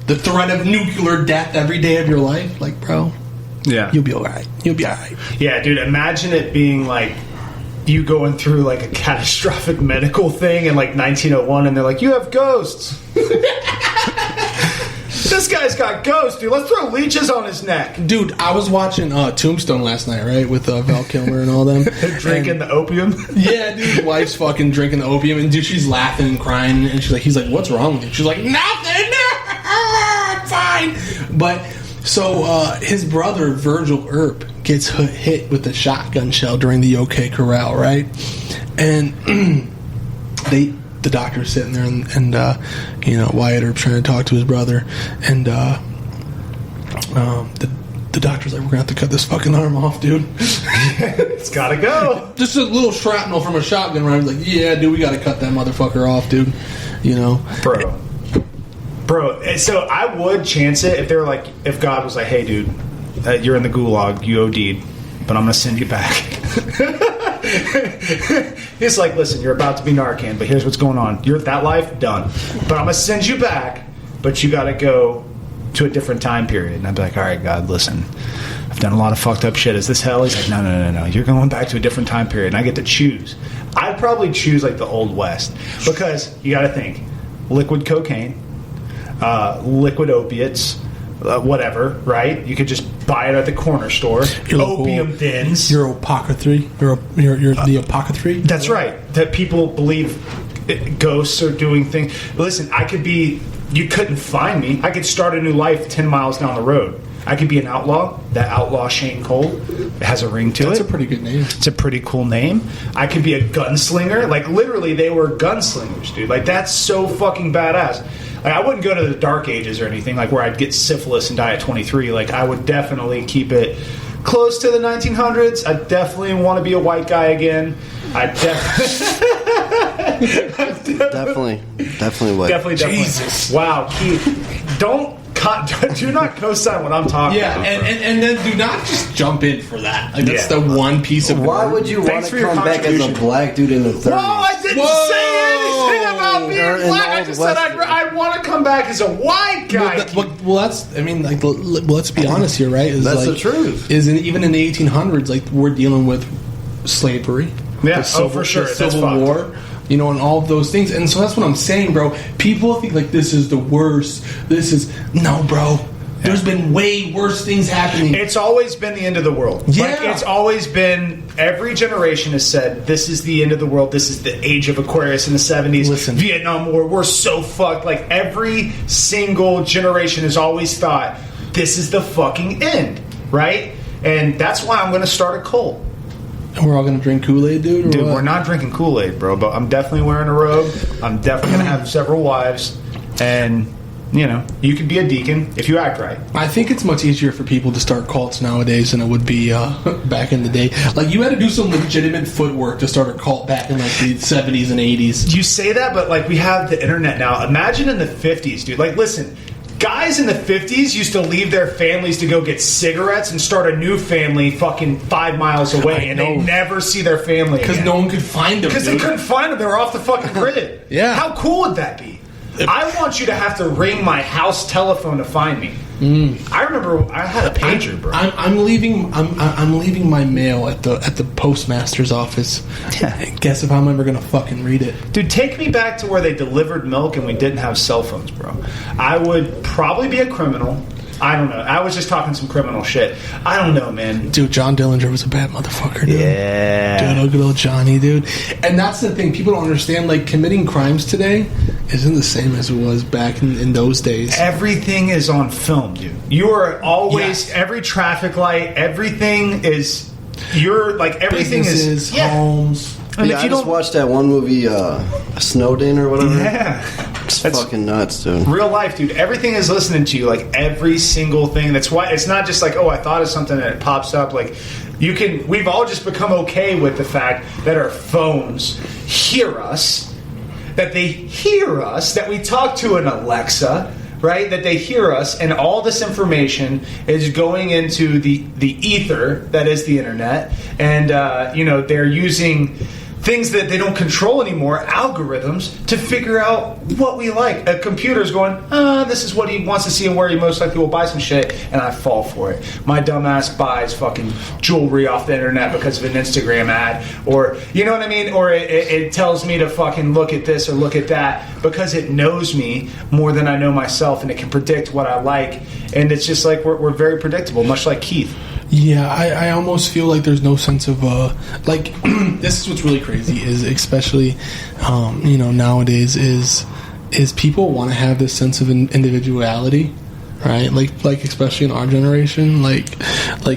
the threat of nuclear death every day of your life, like, bro, yeah, you'll be all right. You'll be all right. Yeah, dude, imagine it being like you going through like a catastrophic medical thing in like 1901 and they're like, you have ghosts. This guy's got ghosts, dude. Let's throw leeches on his neck. Dude, I was watching Tombstone last night, right, with Val Kilmer and all them. Drinking the opium? Yeah, dude, his wife's fucking drinking the opium, and dude, she's laughing and crying, and he's like, what's wrong with you? She's like, nothing, I'm fine. But, so, his brother, Virgil Earp, gets hit with a shotgun shell during the OK Corral, right? And the doctor's sitting there, and Wyatt Earp's trying to talk to his brother, and the doctor's like, we're gonna have to cut this fucking arm off, dude. It's gotta go. Just a little shrapnel from a shotgun round. He's like, yeah, dude, we gotta cut that motherfucker off, dude. Bro, so I would chance it if they were like, if God was like, hey, dude, you're in the gulag, you OD'd, but I'm gonna send you back. He's like, listen, you're about to be Narcan, but here's what's going on. You're that life, done. But I'm gonna send you back, but you got to go to a different time period. And I'd be like, all right, God, listen, I've done a lot of fucked up shit. Is this hell? He's like, no. You're going back to a different time period, and I get to choose. I'd probably choose like the Old West, because you got to think liquid cocaine, liquid opiates, whatever, right? You could just buy it at the corner store. Opium dens. Your apothecary. You're the apothecary. That's right. That people believe ghosts are doing things. Listen, you couldn't find me. I could start a new life 10 miles down the road. I could be an outlaw. That outlaw Shane Cole, it has a ring to it. That's a pretty good name. It's a pretty cool name. I could be a gunslinger. Like, literally, they were gunslingers, dude. Like, that's so fucking badass. Like, I wouldn't go to the Dark Ages or anything, like where I'd get syphilis and die at 23. Like, I would definitely keep it close to the 1900s. I definitely want to be a white guy again. I definitely white. Definitely. Jesus. Wow, Keith, do not co-sign what I'm talking about. Yeah, and then do not just jump in for that. Like, that's the one piece of. Why would you want to come back as a black dude in the 30s? Well, I didn't say anything about being black. I just said I want to come back as a white guy. Well, that's. I mean, like, let's be honest here, right? That's the truth. Even in the 1800s, like, we're dealing with slavery. Yeah, for sure. The Civil War. You know, and all of those things. And so that's what I'm saying, bro. People think, like, this is the worst. No, bro. There's been way worse things happening. It's always been the end of the world. Yeah. Like, it's always been, every generation has said, this is the end of the world. This is the age of Aquarius in the 70s. Listen. Vietnam War, we're so fucked. Like, every single generation has always thought, this is the fucking end, right? And that's why I'm going to start a cult. And we're all going to drink Kool-Aid, dude? Dude, we're not drinking Kool-Aid, bro, but I'm definitely wearing a robe. I'm definitely going to have several wives. And, you know, you could be a deacon if you act right. I think it's much easier for people to start cults nowadays than it would be back in the day. Like, you had to do some legitimate footwork to start a cult back in, like, the 70s and 80s. You say that, but, like, we have the internet now. Imagine in the 50s, dude. Like, listen, guys in the 50s used to leave their families to go get cigarettes and start a new family fucking 5 miles away, and they never see their family because no one could find them. Because they couldn't find them. They were off the fucking grid. Yeah. How cool would that be? I want you to have to ring my house telephone to find me. I remember I had a pager, bro. I'm leaving my mail at the postmaster's office. Yeah. Guess if I'm ever gonna fucking read it. Dude, take me back to where they delivered milk and we didn't have cell phones, bro. I would probably be a criminal. I don't know. I was just talking some criminal shit. I don't know, man. Dude, John Dillinger was a bad motherfucker, dude. Yeah. Dude, good old Johnny, dude. And that's the thing. People don't understand, like, committing crimes today isn't the same as it was back in those days. Everything is on film, dude. You are always, every traffic light, everything is, you're, like, everything businesses, is... homes. And yeah, if you I just watched that one movie, Snowden or whatever. Yeah. It's fucking nuts, dude. Real life, dude. Everything is listening to you, like every single thing. That's why it's not just like, oh, I thought of something and it pops up. Like, we've all just become okay with the fact that our phones hear us, that they hear us, that we talk to an Alexa, right? That they hear us, and all this information is going into the ether that is the internet, and they're using things that they don't control anymore, algorithms, to figure out what we like. A computer's going, this is what he wants to see and where he most likely will buy some shit, and I fall for it. My dumbass buys fucking jewelry off the internet because of an Instagram ad, or, you know what I mean? Or it tells me to fucking look at this or look at that because it knows me more than I know myself, and it can predict what I like, and it's just like, we're very predictable, much like Keith. Yeah, I almost feel like there's no sense of like this is what's really crazy is especially nowadays is people want to have this sense of individuality, right? Like especially in our generation, like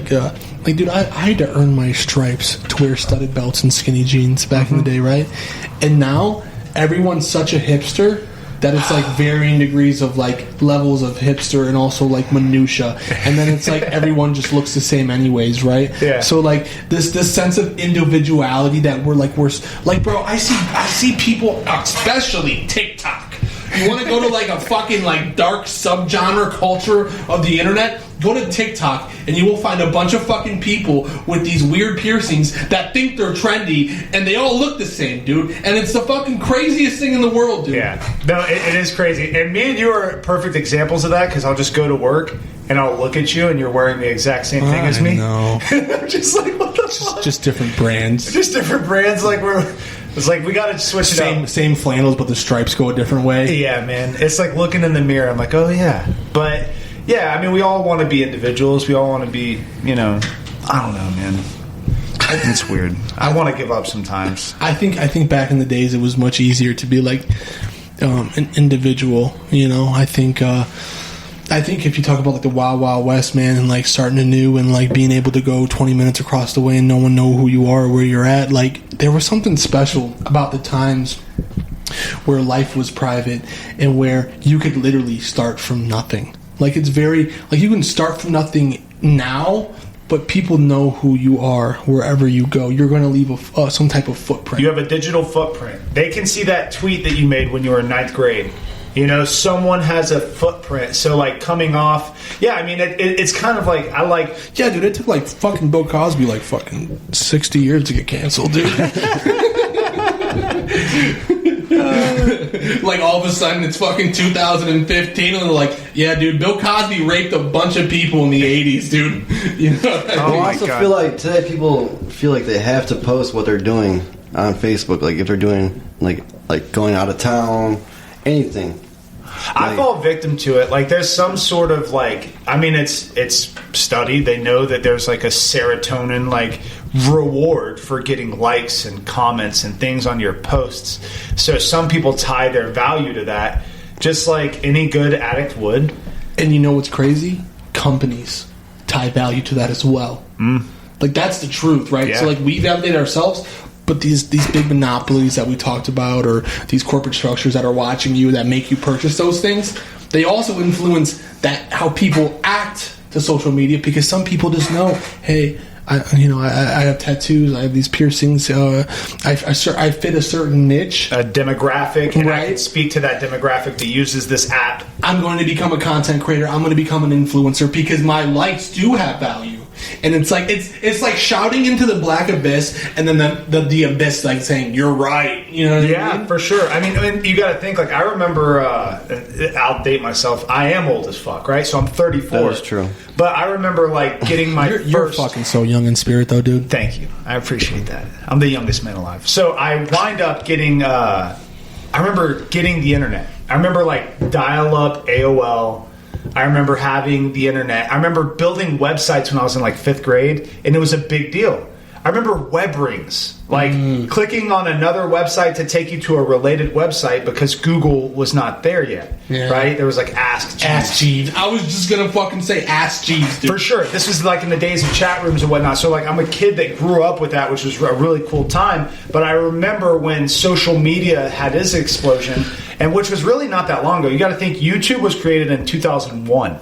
dude, I had to earn my stripes to wear studded belts and skinny jeans back in the day, right? And now everyone's such a hipster that it's like varying degrees of like levels of hipster and also like minutia, and then it's like everyone just looks the same anyways, right? Yeah. So like this sense of individuality that we're bro, I see people, especially TikTok, You want to go to like a fucking like dark subgenre culture of the internet? Go to TikTok and you will find a bunch of fucking people with these weird piercings that think they're trendy and they all look the same, dude. And it's the fucking craziest thing in the world, dude. Yeah. No, it is crazy. And me and you are perfect examples of that because I'll just go to work and I'll look at you and you're wearing the exact same thing as me. No. I'm just like, what the fuck? Just different brands. Just different brands. Like it's like we gotta switch it up. Same flannels, but the stripes go a different way. Yeah, man. It's like looking in the mirror. I'm like, oh yeah. But yeah, I mean, we all want to be individuals. We all want to be, I don't know, man. It's weird. I want to give up sometimes. I think back in the days it was much easier to be like an individual. I think if you talk about like the Wild Wild West, man, and like starting anew and like being able to go 20 minutes across the way and no one know who you are or where you're at, like there was something special about the times where life was private and where you could literally start from nothing. Like it's very like you can start from nothing now, but people know who you are wherever you go. You're going to leave some type of footprint. You have a digital footprint. They can see that tweet that you made when you were in 9th grade. Someone has a footprint. So, like, coming off... Yeah, I mean, it's kind of like... Yeah, dude, it took, like, fucking Bill Cosby, like, fucking 60 years to get canceled, dude. Like, all of a sudden, it's fucking 2015, and they're like, yeah, dude, Bill Cosby raped a bunch of people in the 80s, dude. I also feel like today people feel like they have to post what they're doing on Facebook. Like, if they're doing, like going out of town, anything. I fall victim to it. Like, there's some sort of, like... I mean, it's studied. They know that there's, like, a serotonin, like... reward for getting likes and comments and things on your posts. So some people tie their value to that, just like any good addict would. And you know what's crazy? Companies tie value to that as well. Like that's the truth, right? Yeah. So like we validate ourselves, but these big monopolies that we talked about, or these corporate structures that are watching you that make you purchase those things, they also influence that how people act to social media, because some people just know, hey, I have tattoos, I have these piercings, I fit a certain niche, a demographic, and right? I can speak to that demographic that uses this app. I'm going to become a content creator, I'm going to become an influencer because my likes do have value. And it's like it's like shouting into the black abyss, and then the abyss like saying you're right. You know what I mean? For sure. I mean, you got to think. Like I remember, I'll date myself. I am old as fuck, right? So I'm 34. That is true. But I remember like getting my you're fucking so young in spirit, though, dude. Thank you. I appreciate that. I'm the youngest man alive. So I wind up getting. I remember getting the internet. I remember like dial-up AOL. I remember having the internet. I remember building websites when I was in like 5th grade, and it was a big deal. I remember web rings, like clicking on another website to take you to a related website because Google was not there yet, right? There was like Ask Jeeves. Ask Jeeves. I was just going to fucking say Ask Jeeves, dude. For sure. This was like in the days of chat rooms and whatnot. So like I'm a kid that grew up with that, which was a really cool time. But I remember when social media had its explosion, and which was really not that long ago. You got to think YouTube was created in 2001,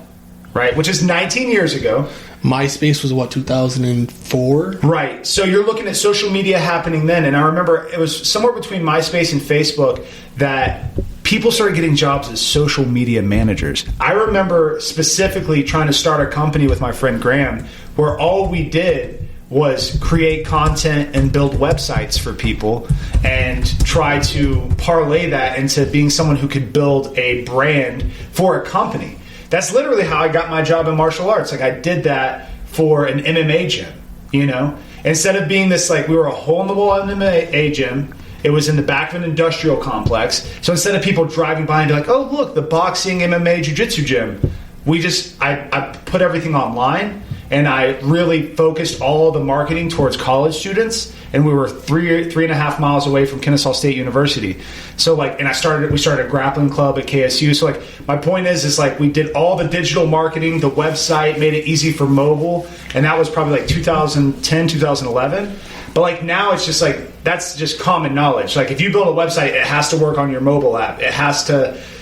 right? Which is 19 years ago. MySpace was what, 2004? Right. So you're looking at social media happening then. And I remember it was somewhere between MySpace and Facebook that people started getting jobs as social media managers. I remember specifically trying to start a company with my friend Graham where all we did was create content and build websites for people and try to parlay that into being someone who could build a brand for a company. That's literally how I got my job in martial arts. Like I did that for an MMA gym, you know? Instead of being this, like we were a hole-in-the-wall MMA gym, it was in the back of an industrial complex. So instead of people driving by and be like, oh, look, the boxing, MMA, jiu-jitsu gym, I put everything online. And I really focused all the marketing towards college students, and we were 3.5 miles away from Kennesaw State University. So like, and we started a grappling club at KSU. So like, my point is like we did all the digital marketing, the website, made it easy for mobile, and that was probably like 2010, 2011. But like now it's just like that's just common knowledge. Like if you build a website, it has to work on your mobile app.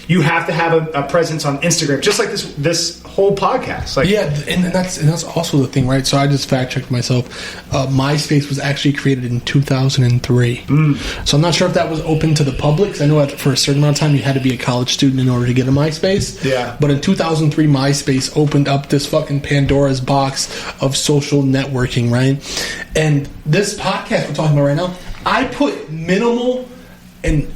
You have to have a presence on Instagram, just like this whole podcast. Like, yeah, and that's also the thing, right? So I just fact checked myself. MySpace was actually created in 2003. So I'm not sure if that was open to the public. 'Cause I know for a certain amount of time you had to be a college student in order to get a MySpace. Yeah. But in 2003, MySpace opened up this fucking Pandora's box of social networking, right? And this podcast we're talking about right now, I put minimal and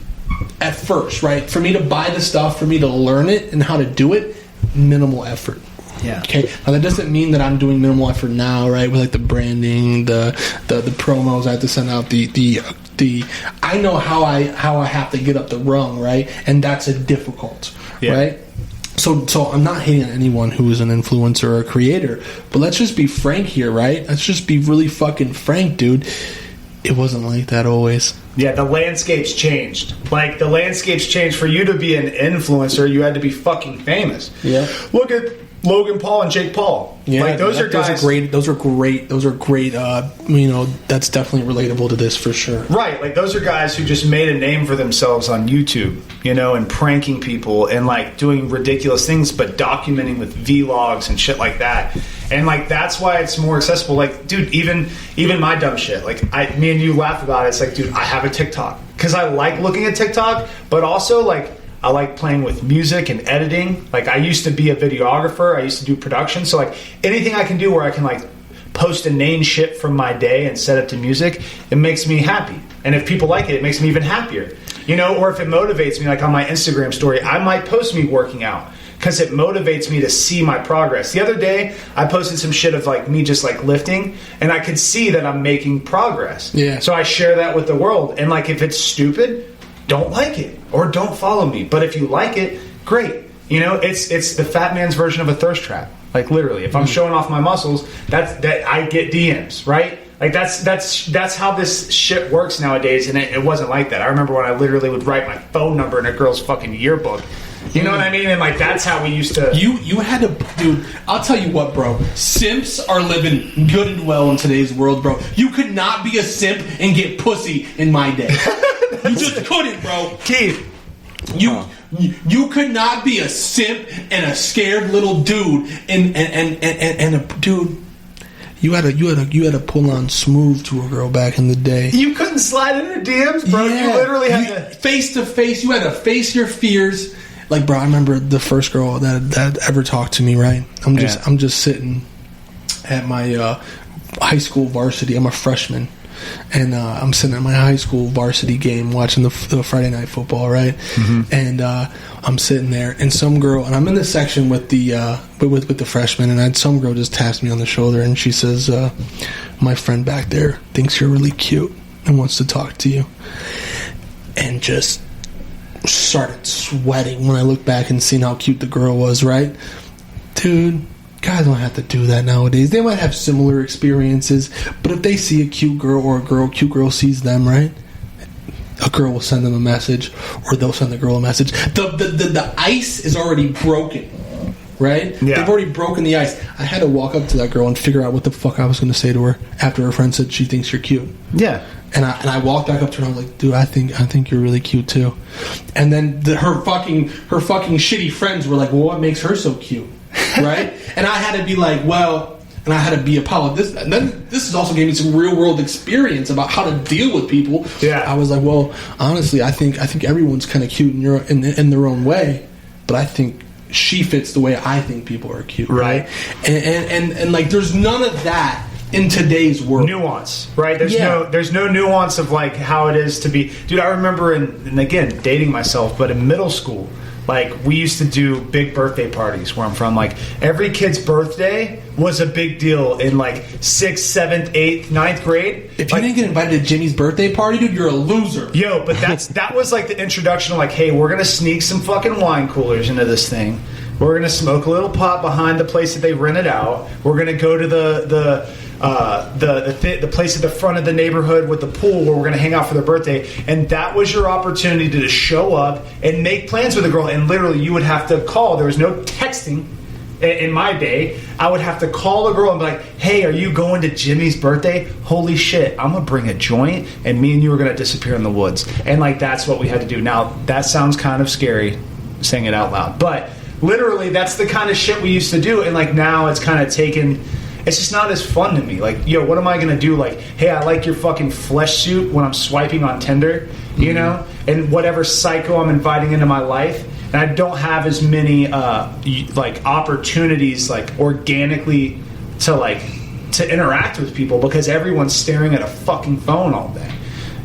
at first, right? For me to buy the stuff, for me to learn it and how to do it, minimal effort. Yeah. Okay. Now that doesn't mean that I'm doing minimal effort now, right? With like the branding, the promos I have to send out, the I know how I have to get up the rung, right? And that's a difficult, right? So I'm not hating on anyone who is an influencer or a creator, but let's just be frank here, right? Let's just be really fucking frank, dude. It wasn't like that always. Yeah, the landscape's changed. Like, the landscape's changed. For you to be an influencer, you had to be fucking famous. Yeah. Look at Logan Paul and Jake Paul. Yeah, like, those are guys. Those are great. That's definitely relatable to this for sure. Right. Like, those are guys who just made a name for themselves on YouTube, and pranking people and, like, doing ridiculous things, but documenting with vlogs and shit like that. And, like, that's why it's more accessible. Like, dude, even my dumb shit. Like, me and you laugh about it. It's like, dude, I have a TikTok. Because I like looking at TikTok, but also, like, I like playing with music and editing. Like, I used to be a videographer. I used to do production. So, like, anything I can do where I can, like, post inane shit from my day and set it to music, it makes me happy. And if people like it, it makes me even happier. Or if it motivates me, like on my Instagram story, I might post me working out because it motivates me to see my progress. The other day, I posted some shit of, like, me just, like, lifting, and I could see that I'm making progress. Yeah. So I share that with the world. And, like, if it's stupid, don't like it or don't follow me. But if you like it, great. It's the fat man's version of a thirst trap. Like, literally, if I'm showing off my muscles, that I get DMs, right? Like, that's how this shit works nowadays, and it wasn't like that. I remember when I literally would write my phone number in a girl's fucking yearbook. You know what I mean? And, like, that's how we used to... You had to... Dude, I'll tell you what, bro. Simps are living good and well in today's world, bro. You could not be a simp and get pussy in my day. You just couldn't, bro. Keith. You could not be a simp and a scared little dude and a dude. You had to pull on smooth to a girl back in the day. You couldn't slide in her DMs, bro. Yeah. You literally had to face to face. You had to face your fears. Like, bro, I remember the first girl that ever talked to me. Right? I'm just sitting at my high school varsity. I'm a freshman. And I'm sitting at my high school varsity game watching the Friday night football, right? Mm-hmm. And I'm sitting there, and some girl, and I'm in the section with the freshmen, and some girl just taps me on the shoulder, and she says, "My friend back there thinks you're really cute and wants to talk to you," and just started sweating when I looked back and seen how cute the girl was, right, dude? Guys don't have to do that nowadays. They might have similar experiences, but if they see a cute girl or cute girl sees them, right? A girl will send them a message, or they'll send the girl a message. The ice is already broken, right? Yeah. They've already broken the ice. I had to walk up to that girl and figure out what the fuck I was going to say to her after her friend said she thinks you're cute. Yeah. And I walked back up to her and I was like, dude, I think you're really cute too. And then her fucking shitty friends were like, well, what makes her so cute? Right? And I had to be like, well, and I had to be apologized. And then this has also gave me some real world experience about how to deal with people. Yeah. I was like, well, honestly, I think everyone's kind of cute in their own way, but I think she fits the way I think people are cute. Right? And like, there's none of that in today's world. Nuance, right? There's no nuance of, like, how it is to be. Dude, I remember and again, dating myself, but in middle school, like, we used to do big birthday parties where I'm from. Like, every kid's birthday was a big deal in, like, 6th, 7th, 8th, 9th grade. If you didn't get invited to Jimmy's birthday party, dude, you're a loser. Yo, but that was, like, the introduction of, like, hey, we're going to sneak some fucking wine coolers into this thing. We're going to smoke a little pot behind the place that they rented out. We're going to go to the place at the front of the neighborhood with the pool where we're going to hang out for their birthday. And that was your opportunity to just show up and make plans with a girl. And literally, you would have to call. There was no texting. in my day, I would have to call a girl and be like, hey, are you going to Jimmy's birthday? Holy shit, I'm going to bring a joint, and me and you are going to disappear in the woods. And, like, that's what we had to do. Now, that sounds kind of scary, saying it out loud. But literally, that's the kind of shit we used to do. And, like, now it's kind of taken... It's just not as fun to me. Like, yo, what am I going to do? Like, hey, I like your fucking flesh suit when I'm swiping on Tinder, you know? And whatever psycho I'm inviting into my life. And I don't have as many, like, opportunities, like, organically to interact with people because everyone's staring at a fucking phone all day.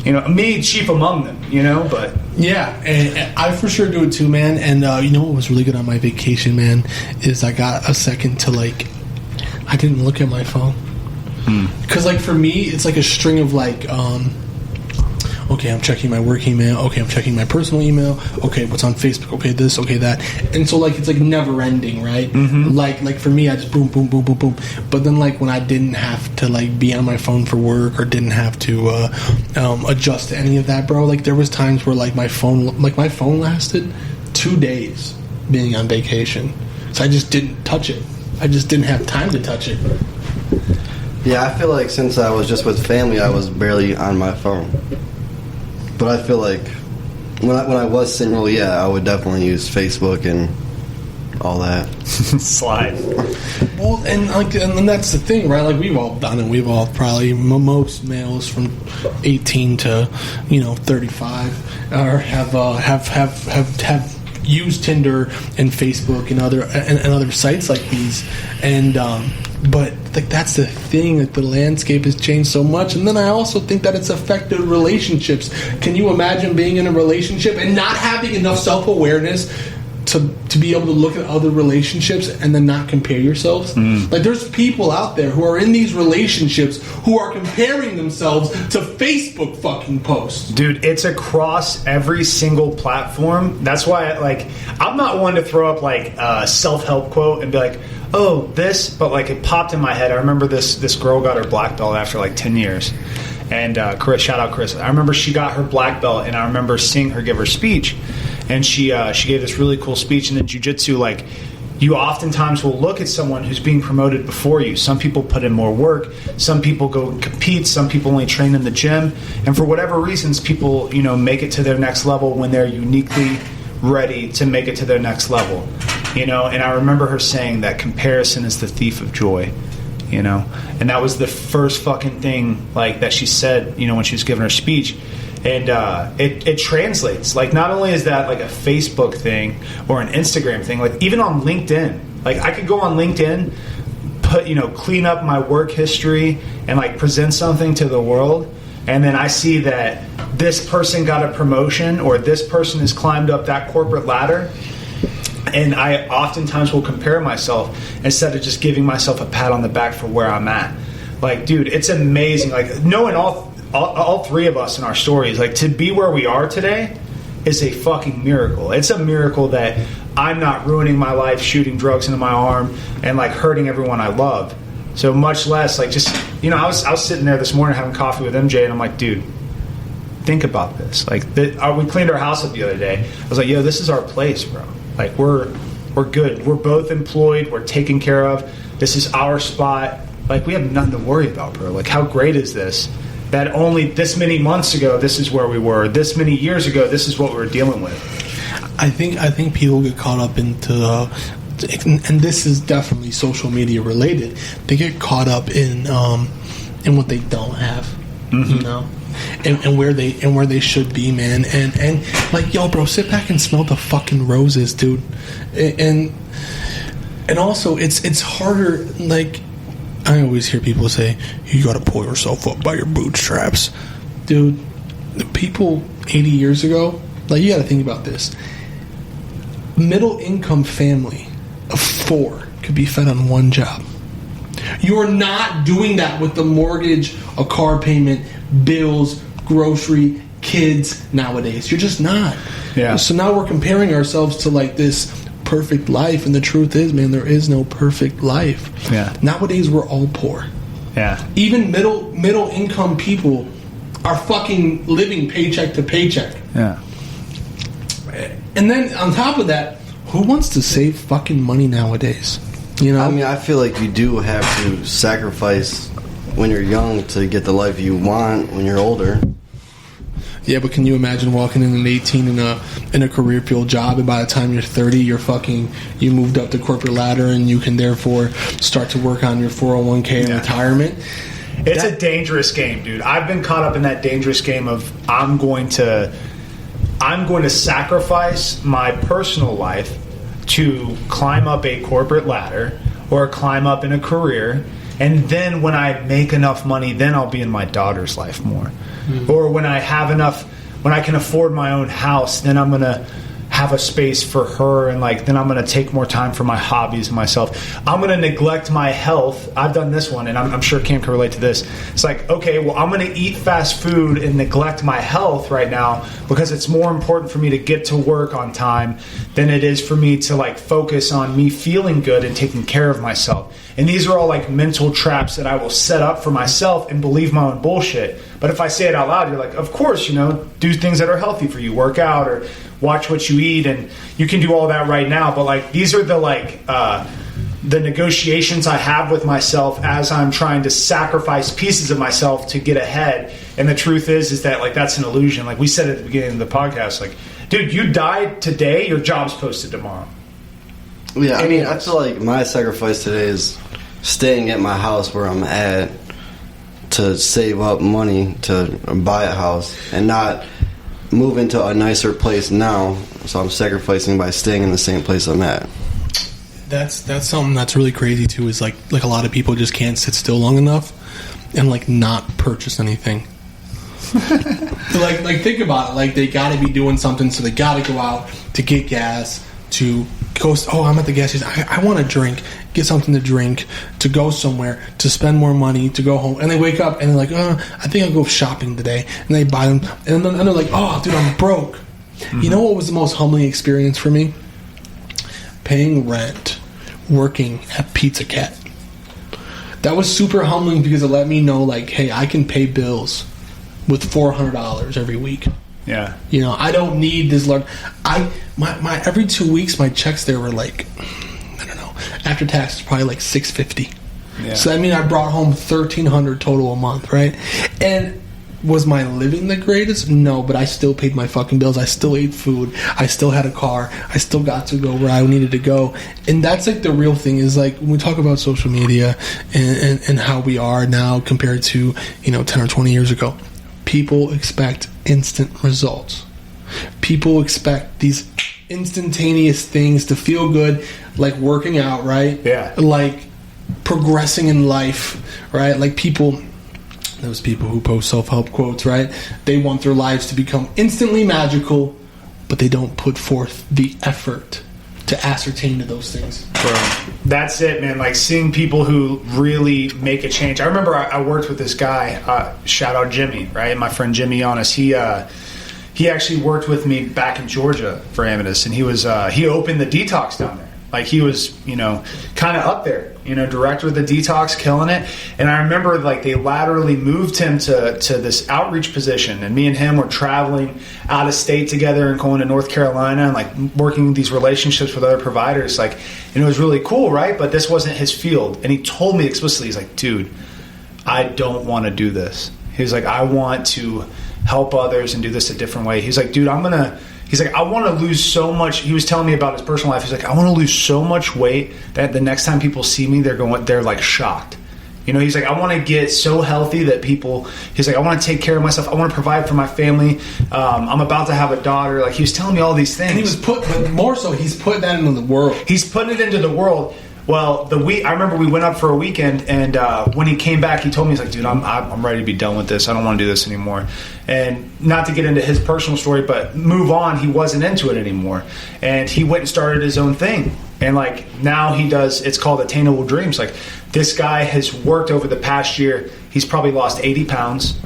You know, me, chief among them, you know, but... Yeah, and I for sure do it too, man. And you know what was really good on my vacation, man, is I got a second to, like... I didn't look at my phone. Because, like, for me, it's like a string of, like, okay, I'm checking my work email. Okay, I'm checking my personal email. Okay, what's on Facebook? Okay, this, okay, that. And so, like, it's, like, never ending, right? Like for me, I just boom, boom, boom, boom, boom. But then, like, when I didn't have to, like, be on my phone for work or didn't have to adjust to any of that, bro, like, there was times where, like, my phone lasted 2 days being on vacation. So I just didn't touch it. I just didn't have time to touch it. Yeah, I feel like since I was just with family, I was barely on my phone. But I feel like when I was single, yeah, I would definitely use Facebook and all that. Slide. Well, and like, and that's the thing, right? Like, we've all done it. We've all probably, most males from 18 to 35, or have used Tinder and Facebook and other sites like these, and but like, that's the thing, that the landscape has changed so much. And then I also think that it's affected relationships. Can you imagine being in a relationship and not having enough self-awareness to be able to look at other relationships and then not compare yourselves? Like, there's people out there who are in these relationships who are comparing themselves to Facebook fucking posts. Dude, it's across every single platform. That's why, I'm not one to throw up, a self-help quote and be like, oh, this, but, it popped in my head. I remember this girl got her black belt after, 10 years. And Chris, shout out Chris. I remember she got her black belt, and I remember seeing her give her speech. And she gave this really cool speech. And in jiu-jitsu, you oftentimes will look at someone who's being promoted before you. Some people put in more work. Some people go and compete. Some people only train in the gym. And for whatever reasons, people, make it to their next level when they're uniquely ready to make it to their next level. And I remember her saying that comparison is the thief of joy. And that was the first fucking thing that she said, when she was giving her speech. And it translates. Not only is that a Facebook thing or an Instagram thing, even on LinkedIn. I could go on LinkedIn, clean up my work history and present something to the world, and then I see that this person got a promotion or this person has climbed up that corporate ladder. And I oftentimes will compare myself instead of just giving myself a pat on the back for where I'm at. Dude, it's amazing. Knowing all three of us in our stories, to be where we are today is a fucking miracle. It's a miracle that I'm not ruining my life, shooting drugs into my arm, and hurting everyone I love. So much less I was sitting there this morning having coffee with MJ, and I'm like, dude, think about this. We cleaned our house up the other day. I was like, yo, this is our place, bro. We're good. We're both employed. We're taken care of. This is our spot. We have nothing to worry about, bro. How great is this? That only this many months ago, this is where we were. This many years ago, this is what we were dealing with. I think people get caught up into, and this is definitely social media related. They get caught up in what they don't have, and where they should be, man. And yo, bro, sit back and smell the fucking roses, dude. And also, it's harder. I always hear people say, you gotta pull yourself up by your bootstraps. Dude, the people 80 years ago, you gotta think about this. Middle income family of 4 could be fed on one job. You're not doing that with the mortgage, a car payment, bills, grocery, kids nowadays. You're just not. Yeah. So now we're comparing ourselves to this perfect life, and the truth is, man, there is no perfect life. Yeah. Nowadays we're all poor. Yeah. Even middle income people are fucking living paycheck to paycheck. Yeah. And then on top of that, who wants to save fucking money nowadays? You know, I mean, I feel like you do have to sacrifice when you're young to get the life you want when you're older. Yeah, but can you imagine walking in at 18 in a career field job, and by the time you're 30, you moved up the corporate ladder, and you can therefore start to work on your 401k and retirement? It's a dangerous game, dude. I've been caught up in that dangerous game of I'm going to sacrifice my personal life to climb up a corporate ladder or climb up in a career, and then when I make enough money, then I'll be in my daughter's life more. Mm-hmm. Or when I have enough, when I can afford my own house, then I'm going to have a space for her, and then I'm going to take more time for my hobbies and myself. I'm going to neglect my health. I've done this one, and I'm sure Cam can relate to this. It's like, okay, well, I'm going to eat fast food and neglect my health right now because it's more important for me to get to work on time than it is for me to focus on me feeling good and taking care of myself. And these are all mental traps that I will set up for myself and believe my own bullshit. But if I say it out loud, you're like, of course, do things that are healthy for you, work out or watch what you eat, and you can do all that right now. But these are the negotiations I have with myself as I'm trying to sacrifice pieces of myself to get ahead. And the truth is that that's an illusion. Like we said at the beginning of the podcast, dude, you died today, your job's posted tomorrow. Yeah, I mean, I feel like my sacrifice today is staying at my house where I'm at to save up money to buy a house and not move into a nicer place now. So I'm sacrificing by staying in the same place I'm at. That's something that's really crazy too. Is like a lot of people just can't sit still long enough and not purchase anything. Think about it. They got to be doing something, so they got to go out to get gas, to go. Oh, I'm at the gas station. I want a drink. Get something to drink, to go somewhere, to spend more money, to go home. And they wake up and they're like, I think I'll go shopping today. And they buy them. And then they're like, oh, dude, I'm broke. Mm-hmm. You know what was the most humbling experience for me? Paying rent, working at Pizza Cat. That was super humbling because it let me know, hey, I can pay bills with $400 every week. Yeah. I don't need this large. My every 2 weeks, my checks there were I don't know, after taxes, probably $650. Yeah. So that means I brought home $1,300 total a month, right? And was my living the greatest? No, but I still paid my fucking bills. I still ate food. I still had a car. I still got to go where I needed to go. And that's the real thing is when we talk about social media and how we are now compared to 10 or 20 years ago. People expect instant results. People expect these instantaneous things to feel good, like working out, right? Yeah. Like progressing in life, right? Those people who post self-help quotes, right? They want their lives to become instantly magical, but they don't put forth the effort to ascertain to those things. Bro, that's it, man. Seeing people who really make a change. I remember I worked with this guy, shout out Jimmy, right? My friend Jimmy Yanis. He actually worked with me back in Georgia for Amadeus, and he opened the detox down there. He was, kind of up there, director of the detox, killing it. And I remember, they laterally moved him to this outreach position. And me and him were traveling out of state together and going to North Carolina and, working these relationships with other providers. And it was really cool, right? But this wasn't his field. And he told me explicitly, he's like, dude, I don't want to do this. He was like, I want to help others and do this a different way. He's like, dude, He's like, I want to lose so much. He was telling me about his personal life. He's like, I want to lose so much weight that the next time people see me, they're shocked. He's like, I want to get so healthy that he's like, I want to take care of myself. I want to provide for my family. I'm about to have a daughter. He was telling me all these things. And but more so, he's putting that into the world. He's putting it into the world. Well, I remember we went up for a weekend, and when he came back, he told me, he's like, dude, I'm ready to be done with this. I don't want to do this anymore. And not to get into his personal story, but move on, he wasn't into it anymore. And he went and started his own thing. And now he does, it's called Attainable Dreams. This guy has worked over the past year. He's probably lost 80 pounds.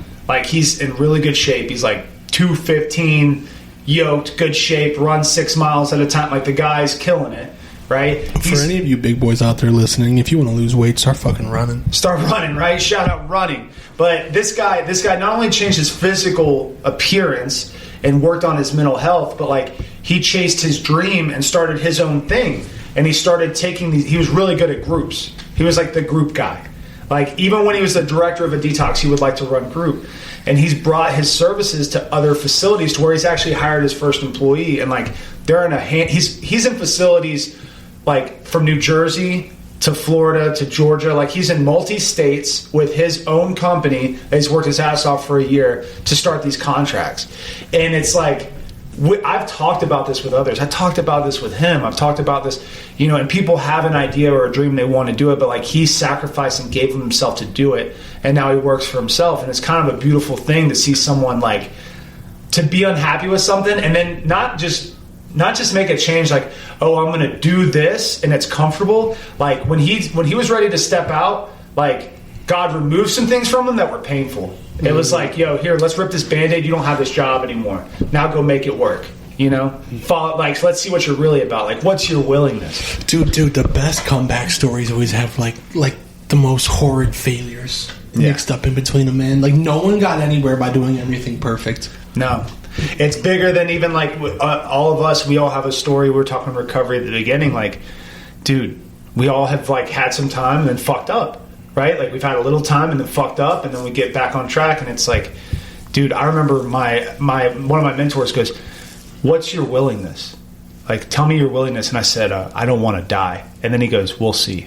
He's in really good shape. He's 215, yoked, good shape, runs 6 miles at a time. The guy's killing it. Right? For any of you big boys out there listening, if you want to lose weight, start fucking running. Start running, right? Shout out running. But this guy not only changed his physical appearance and worked on his mental health, but he chased his dream and started his own thing. and he started taking these. He was really good at groups. He was like the group guy. Like, even when he was the director of a detox, he would like to run group. And he's brought his services to other facilities to where he's actually hired his first employee. And, like, they're in he's in facilities, like, from New Jersey to Florida to Georgia. Like, he's in multi-states with his own company that he's worked his ass off for a year to start these contracts. And it's like, I've talked about this with others. I talked about this with him. I've talked about this, and people have an idea or a dream, they want to do it, but like, he sacrificed and gave himself to do it, and now he works for himself. And it's kind of a beautiful thing to see someone, like, to be unhappy with something and then not just make a change, like, oh, I'm going to do this and it's comfortable. Like, when he was ready to step out, like, God removed some things from him that were painful. It was like, yo, here, let's rip this Band-Aid. You don't have this job anymore. Now go make it work. Like, let's see what you're really about. Like, what's your willingness? Dude, the best comeback stories always have like the most horrid failures mixed up in between them, man. Like, no one got anywhere by doing everything perfect. No. It's bigger than even, like, all of us. We all have a story. We were talking recovery at the beginning. Like, dude, we all have, like, had some time and then fucked up. Right? Like, we've had a little time and then fucked up, and then we get back on track, and it's like, dude, I remember my one of my mentors goes, what's your willingness? Like, tell me your willingness. And I said, I don't want to die. And then he goes, we'll see.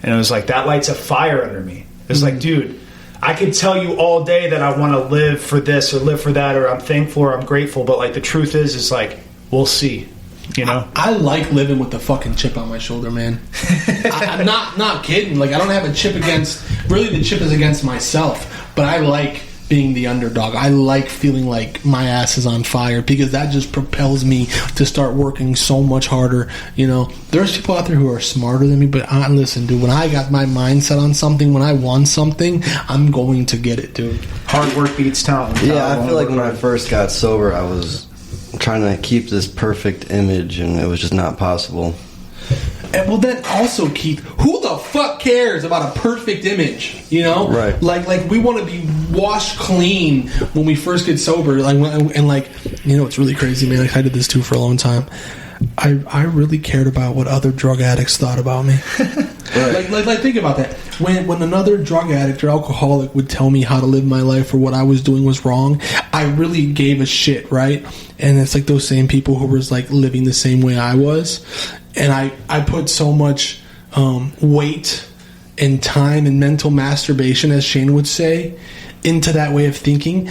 And it was like, that lights a fire under me. It's like, dude, I could tell you all day that I want to live for this or live for that, or I'm thankful or I'm grateful, but, like, the truth is like, we'll see. I like living with the fucking chip on my shoulder, man. I'm not kidding. Like, I don't have a chip against. Really, the chip is against myself. But I like being the underdog. I like feeling like my ass is on fire, because that just propels me to start working so much harder. There's people out there who are smarter than me, but listen, dude. When I got my mindset on something, when I want something, I'm going to get it, dude. Hard work beats talent. Yeah, I feel like when I first got sober, I was trying to keep this perfect image, and it was just not possible. And well, then also, Keith, who the fuck cares about a perfect image? Right? Like we want to be washed clean when we first get sober. It's really crazy, man. Like, I did this too for a long time. I really cared about what other drug addicts thought about me. Right. Like think about that. When another drug addict or alcoholic would tell me how to live my life or what I was doing was wrong, I really gave a shit, right? And it's like those same people who was like living the same way I was, and I put so much weight and time and mental masturbation, as Shane would say, into that way of thinking,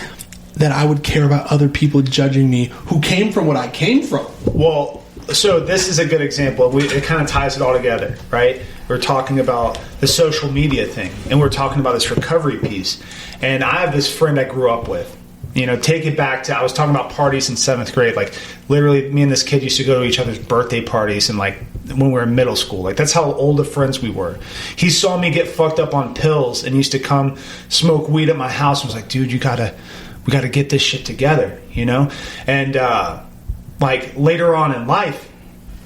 that I would care about other people judging me who came from what I came from. Well, so this is a good example. It kind of ties it all together, right? We're talking about the social media thing, and we're talking about this recovery piece. And I have this friend I grew up with. Take it back to, I was talking about parties in 7th grade. Like, literally, me and this kid used to go to each other's birthday parties, and, like, when we were in middle school. Like, that's how old of friends we were. He saw me get fucked up on pills and used to come smoke weed at my house and was like, dude, we gotta get this shit together, And, like, later on in life,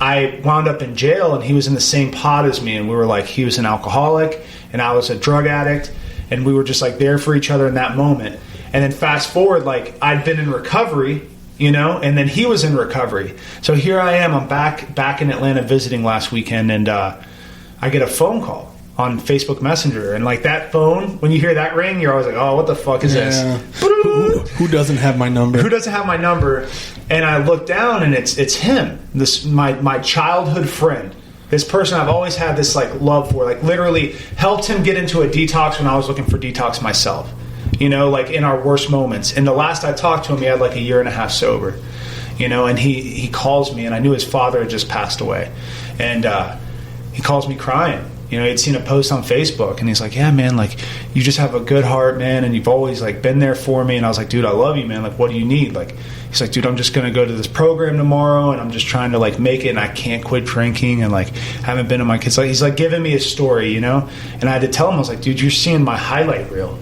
I wound up in jail, and he was in the same pod as me, and we were like, he was an alcoholic and I was a drug addict, and we were just like there for each other in that moment. And then fast forward, like, I'd been in recovery, and then he was in recovery. So here I am, I'm back in Atlanta visiting last weekend, and I get a phone call on Facebook Messenger, and like that phone, when you hear that ring, you're always like, oh, what the fuck is this? Who doesn't have my number? Who doesn't have my number? And I look down, and it's him, this my childhood friend, this person I've always had this like love for, like literally helped him get into a detox when I was looking for detox myself, like in our worst moments. And the last I talked to him, he had like a year and a half sober, and he calls me, and I knew his father had just passed away, and he calls me crying. He'd seen a post on Facebook, and he's like, yeah, man, like, you just have a good heart, man, and you've always, like, been there for me. And I was like, dude, I love you, man. Like, what do you need? Like, he's like, dude, I'm just going to go to this program tomorrow, and I'm just trying to, like, make it, and I can't quit drinking, and, like, haven't been to my kids. Like, he's, like, giving me a story, And I had to tell him, I was like, dude, you're seeing my highlight reel.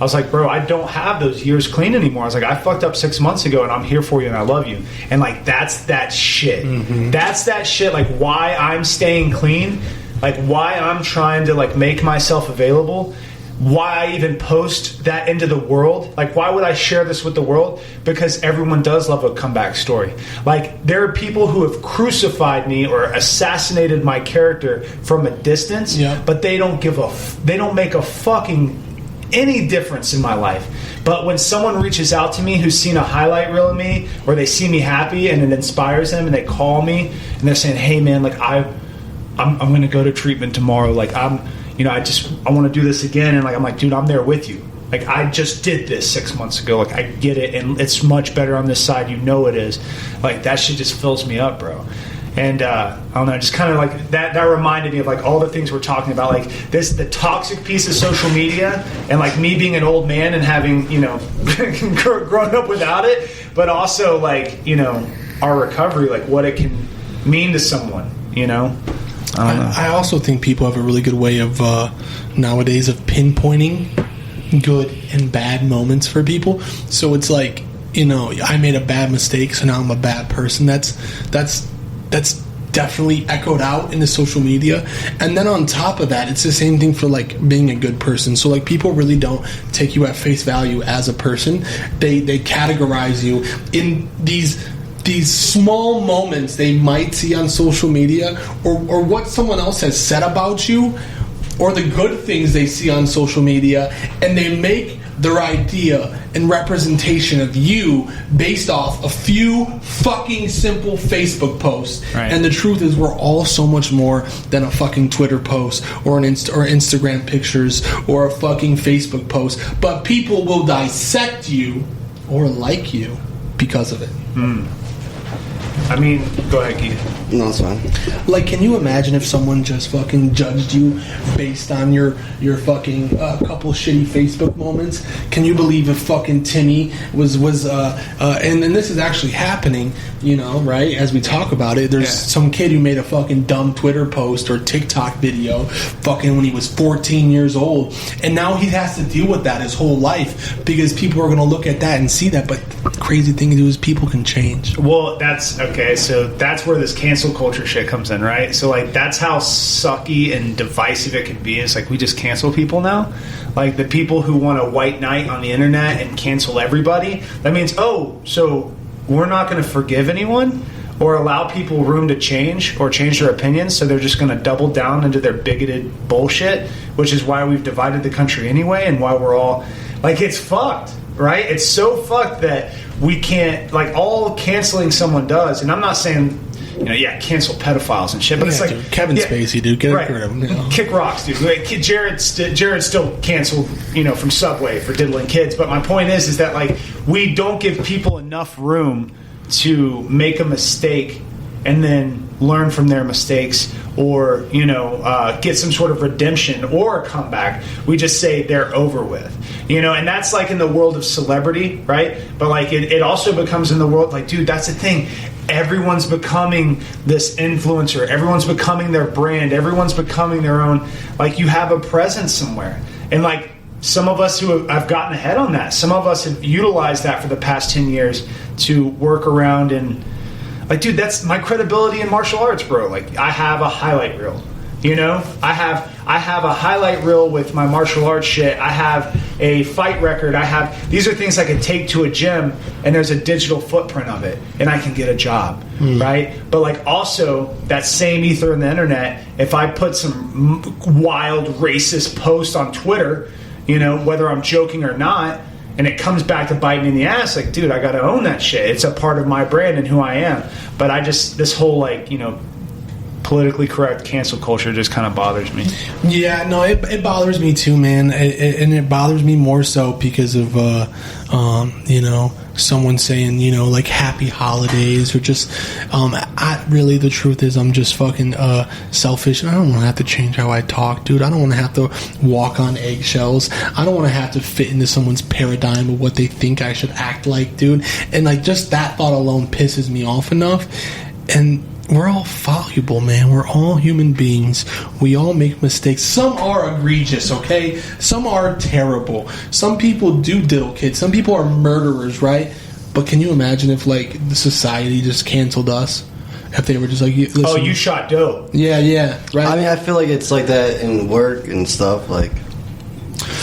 I was like, bro, I don't have those years clean anymore. I was like, I fucked up 6 months ago, and I'm here for you, and I love you. And, like, that's that shit. Mm-hmm. That's that shit, like, why I'm staying clean, like, why I'm trying to, like, make myself available. why I even post that into the world. Like, why would I share this with the world? Because everyone does love a comeback story. Like, there are people who have crucified me or assassinated my character from a distance, but they don't they don't make a fucking any difference in my life. But when someone reaches out to me who's seen a highlight reel of me, or they see me happy and it inspires them, and they call me and they're saying, hey man, like I'm going to go to treatment tomorrow. Like I want to do this again. And like, I'm like, dude, I'm there with you. Like, I just did this 6 months ago. Like, I get it. And it's much better on this side. You know it is. Like, that shit just fills me up, bro. And I don't know, just kind of like that reminded me of like all the things we're talking about, like the toxic piece of social media, and like me being an old man and having, you know, grown up without it, but also like, you know, our recovery, like what it can mean to someone, you know. I also think people have a really good way of nowadays of pinpointing good and bad moments for people. So it's like, you know, I made a bad mistake, so now I'm a bad person. That's definitely echoed out in the social media. And then on top of that, it's the same thing for like being a good person. So like, people really don't take you at face value as a person. They categorize you in these small moments they might see on social media, or what someone else has said about you, or the good things they see on social media, and they make their idea and representation of you based off a few fucking simple Facebook posts. Right. And the truth is, we're all so much more than a fucking Twitter post or or Instagram pictures or a fucking Facebook post. But people will dissect you or like you because of it. I mean, go ahead, Keith. No, it's fine. Like, can you imagine if someone just fucking judged you based on your fucking couple shitty Facebook moments? Can you believe if fucking Timmy was and this is actually happening, you know, right? As we talk about it, there's some kid who made a fucking dumb Twitter post or TikTok video fucking when he was 14 years old, and now he has to deal with that his whole life because people are going to look at that and see that. But the crazy thing to do is people can change. Well, that's okay. So that's where this cancel culture shit comes in, right? So like, that's how sucky and divisive it can be. It's like, we just cancel people now. Like, the people who want a white knight on the internet and cancel everybody, that means, oh, so we're not going to forgive anyone or allow people room to change or change their opinions, so they're just going to double down into their bigoted bullshit, which is why we've divided the country anyway, and why we're all like, it's fucked, right? It's so fucked that we can't, like, all canceling someone does, and I'm not saying, you know, cancel pedophiles and shit, but it's like, dude, Kevin Spacey, dude, get rid of him. You know? Kick rocks, dude. Like, Jared's still canceled, you know, from Subway for diddling kids. But my point is that like, we don't give people enough room to make a mistake and then learn from their mistakes, or, you know, get some sort of redemption or a comeback. We just say they're over with, you know. And that's like in the world of celebrity, right? But like, it also becomes in the world, like, dude, that's the thing. Everyone's becoming this influencer. Everyone's becoming their brand. Everyone's becoming their own. Like, you have a presence somewhere. And like, some of us who have gotten ahead on that, some of us have utilized that for the past 10 years to work around. And like, dude, that's my credibility in martial arts, bro. Like, I have a highlight reel. You know, I have a highlight reel with my martial arts shit. I have a fight record. These are things I can take to a gym, and there's a digital footprint of it, and I can get a job, right? But like, also that same ether in the internet, if I put some wild racist post on Twitter, you know, whether I'm joking or not, and it comes back to bite me in the ass, like, dude, I got to own that shit. It's a part of my brand and who I am. But this whole, like, you know, politically correct cancel culture just kind of bothers me. Yeah, no, it bothers me too, man. And it bothers me more so because of you know, someone saying, you know, like, happy holidays, or just really the truth is, I'm just fucking selfish. I don't want to have to change how I talk, dude. I don't want to have to walk on eggshells. I don't want to have to fit into someone's paradigm of what they think I should act like, dude. And like, just that thought alone pisses me off enough. And we're all fallible, man. We're all human beings. We all make mistakes. Some are egregious, okay? Some are terrible. Some people do diddle kids. Some people are murderers, right? But can you imagine if, like, the society just canceled us? If they were just like, listen, oh, you shot dope. Yeah, right? I mean, I feel like it's like that in work and stuff. Like,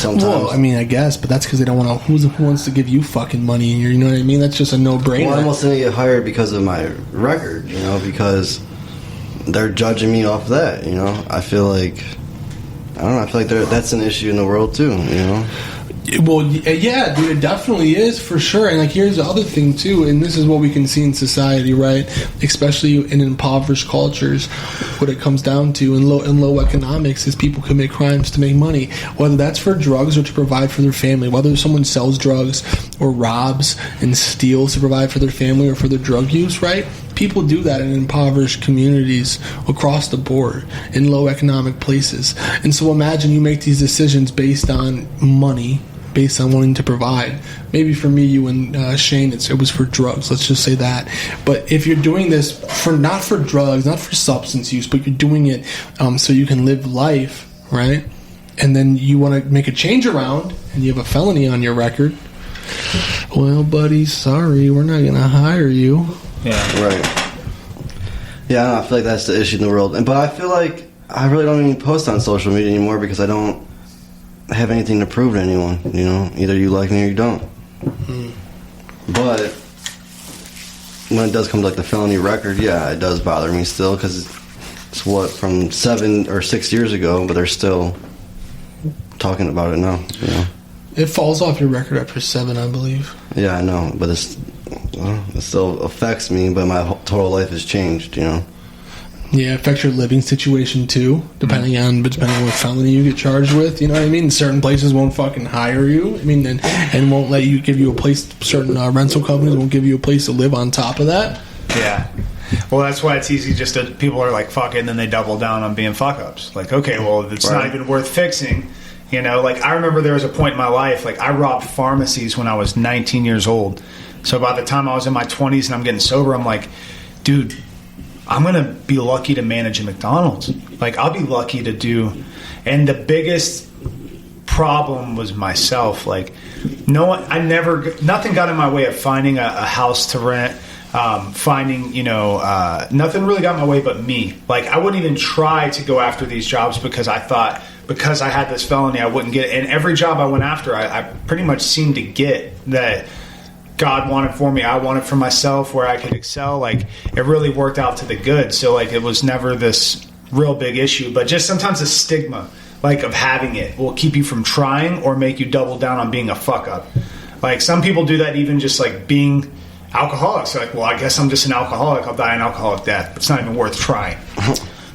sometimes. Well, I mean, I guess, but that's because they don't want to. Who wants to give you fucking money? And you know what I mean? That's just a no-brainer. Well, I almost didn't get hired because of my record, because they're judging me off that, I feel like, I don't know, I feel like that's an issue in the world too, Well, yeah, dude, it definitely is, for sure. And, here's the other thing, too, and this is what we can see in society, right? Especially in impoverished cultures, what it comes down to in low economics is people commit crimes to make money, whether that's for drugs or to provide for their family, whether someone sells drugs or robs and steals to provide for their family or for their drug use, right? People do that in impoverished communities across the board, in low economic places. And so imagine you make these decisions based on money, based on wanting to provide. Maybe for me, you and Shane, it was for drugs. Let's just say that. But if you're doing this not for drugs, not for substance use, but you're doing it so you can live life, right? And then you want to make a change around, and you have a felony on your record. Well, buddy, sorry, we're not going to hire you. Yeah. Right. Yeah, I feel like that's the issue in the world. But I feel like I really don't even post on social media anymore because I don't have anything to prove to anyone, Either you like me or you don't. Mm-hmm. But when it does come to the felony record, yeah, it does bother me still because it's from 7 or 6 years ago, but they're still talking about it now, It falls off your record after 7, I believe. Yeah, I know, but it still affects me, but my total life has changed, Yeah, it affects your living situation too, depending on what felony you get charged with. You know what I mean? Certain places won't fucking hire you. I mean, and won't let you give you a place. Certain rental companies won't give you a place to live on top of that. Yeah. Well, that's why it's easy just to, people are like, fuck it, and then they double down on being fuck-ups. Like, okay, well, it's not even worth fixing. I remember there was a point in my life, I robbed pharmacies when I was 19 years old. So by the time I was in my 20s and I'm getting sober, I'm like, dude, I'm going to be lucky to manage a McDonald's. I'll be lucky to do. And the biggest problem was myself. Nothing got in my way of finding a house to rent. Nothing really got in my way but me. I wouldn't even try to go after these jobs because I thought because I had this felony I wouldn't get it. And every job I went after, I pretty much seemed to get that God wanted for me, I wanted for myself, where I could excel. It really worked out to the good. So it was never this real big issue, but just sometimes the stigma of having it will keep you from trying or make you double down on being a fuck up. Some people do that even just being alcoholics. Well, I guess I'm just an alcoholic, I'll die an alcoholic death. It's not even worth trying.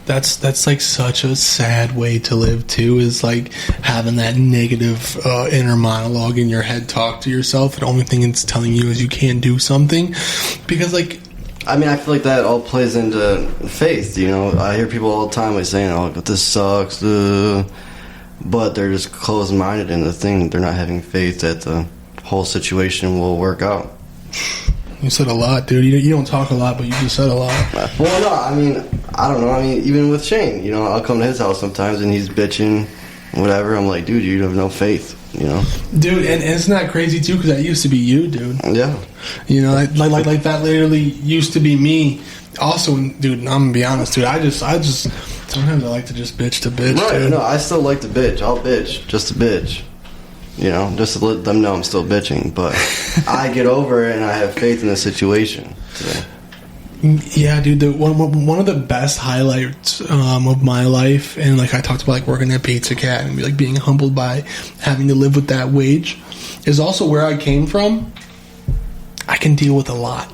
That's such a sad way to live too, is having that negative inner monologue in your head talk to yourself. The only thing it's telling you is you can't do something because I mean, I feel like that all plays into faith, I hear people all the time saying, oh, this sucks, but they're just closed-minded in the thing. They're not having faith that the whole situation will work out. You said a lot, dude. You don't talk a lot, but you just said a lot. Well, no, I mean, I don't know. I mean, even with Shane, I'll come to his house sometimes and he's bitching, whatever. I'm like, dude, you have no faith, Dude, and isn't that crazy, too? Because that used to be you, dude. Yeah. Like that literally used to be me. Also, dude, I'm going to be honest, dude. I just sometimes I like to just bitch to bitch, right, dude. No, I still like to bitch. I'll bitch just to bitch. Just to let them know I'm still bitching. But I get over it and I have faith in the situation. So. Yeah, dude. One of the best highlights of my life, and I talked about working at Pizza Cat and being humbled by having to live with that wage, is also where I came from. I can deal with a lot.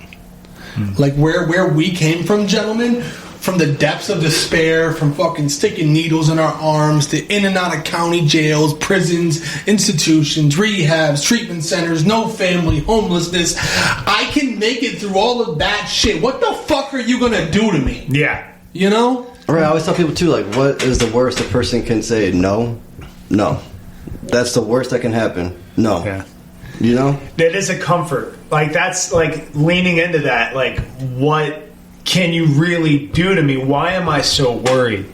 Where we came from, gentlemen. From the depths of despair, from fucking sticking needles in our arms to in and out of county jails, prisons, institutions, rehabs, treatment centers, no family, homelessness. I can make it through all of that shit. What the fuck are you gonna do to me? Yeah. Right, I always tell people too, what is the worst a person can say? No. That's the worst that can happen. No. Yeah. That is a comfort. That's leaning into that. What can you really do to me? Why am I so worried?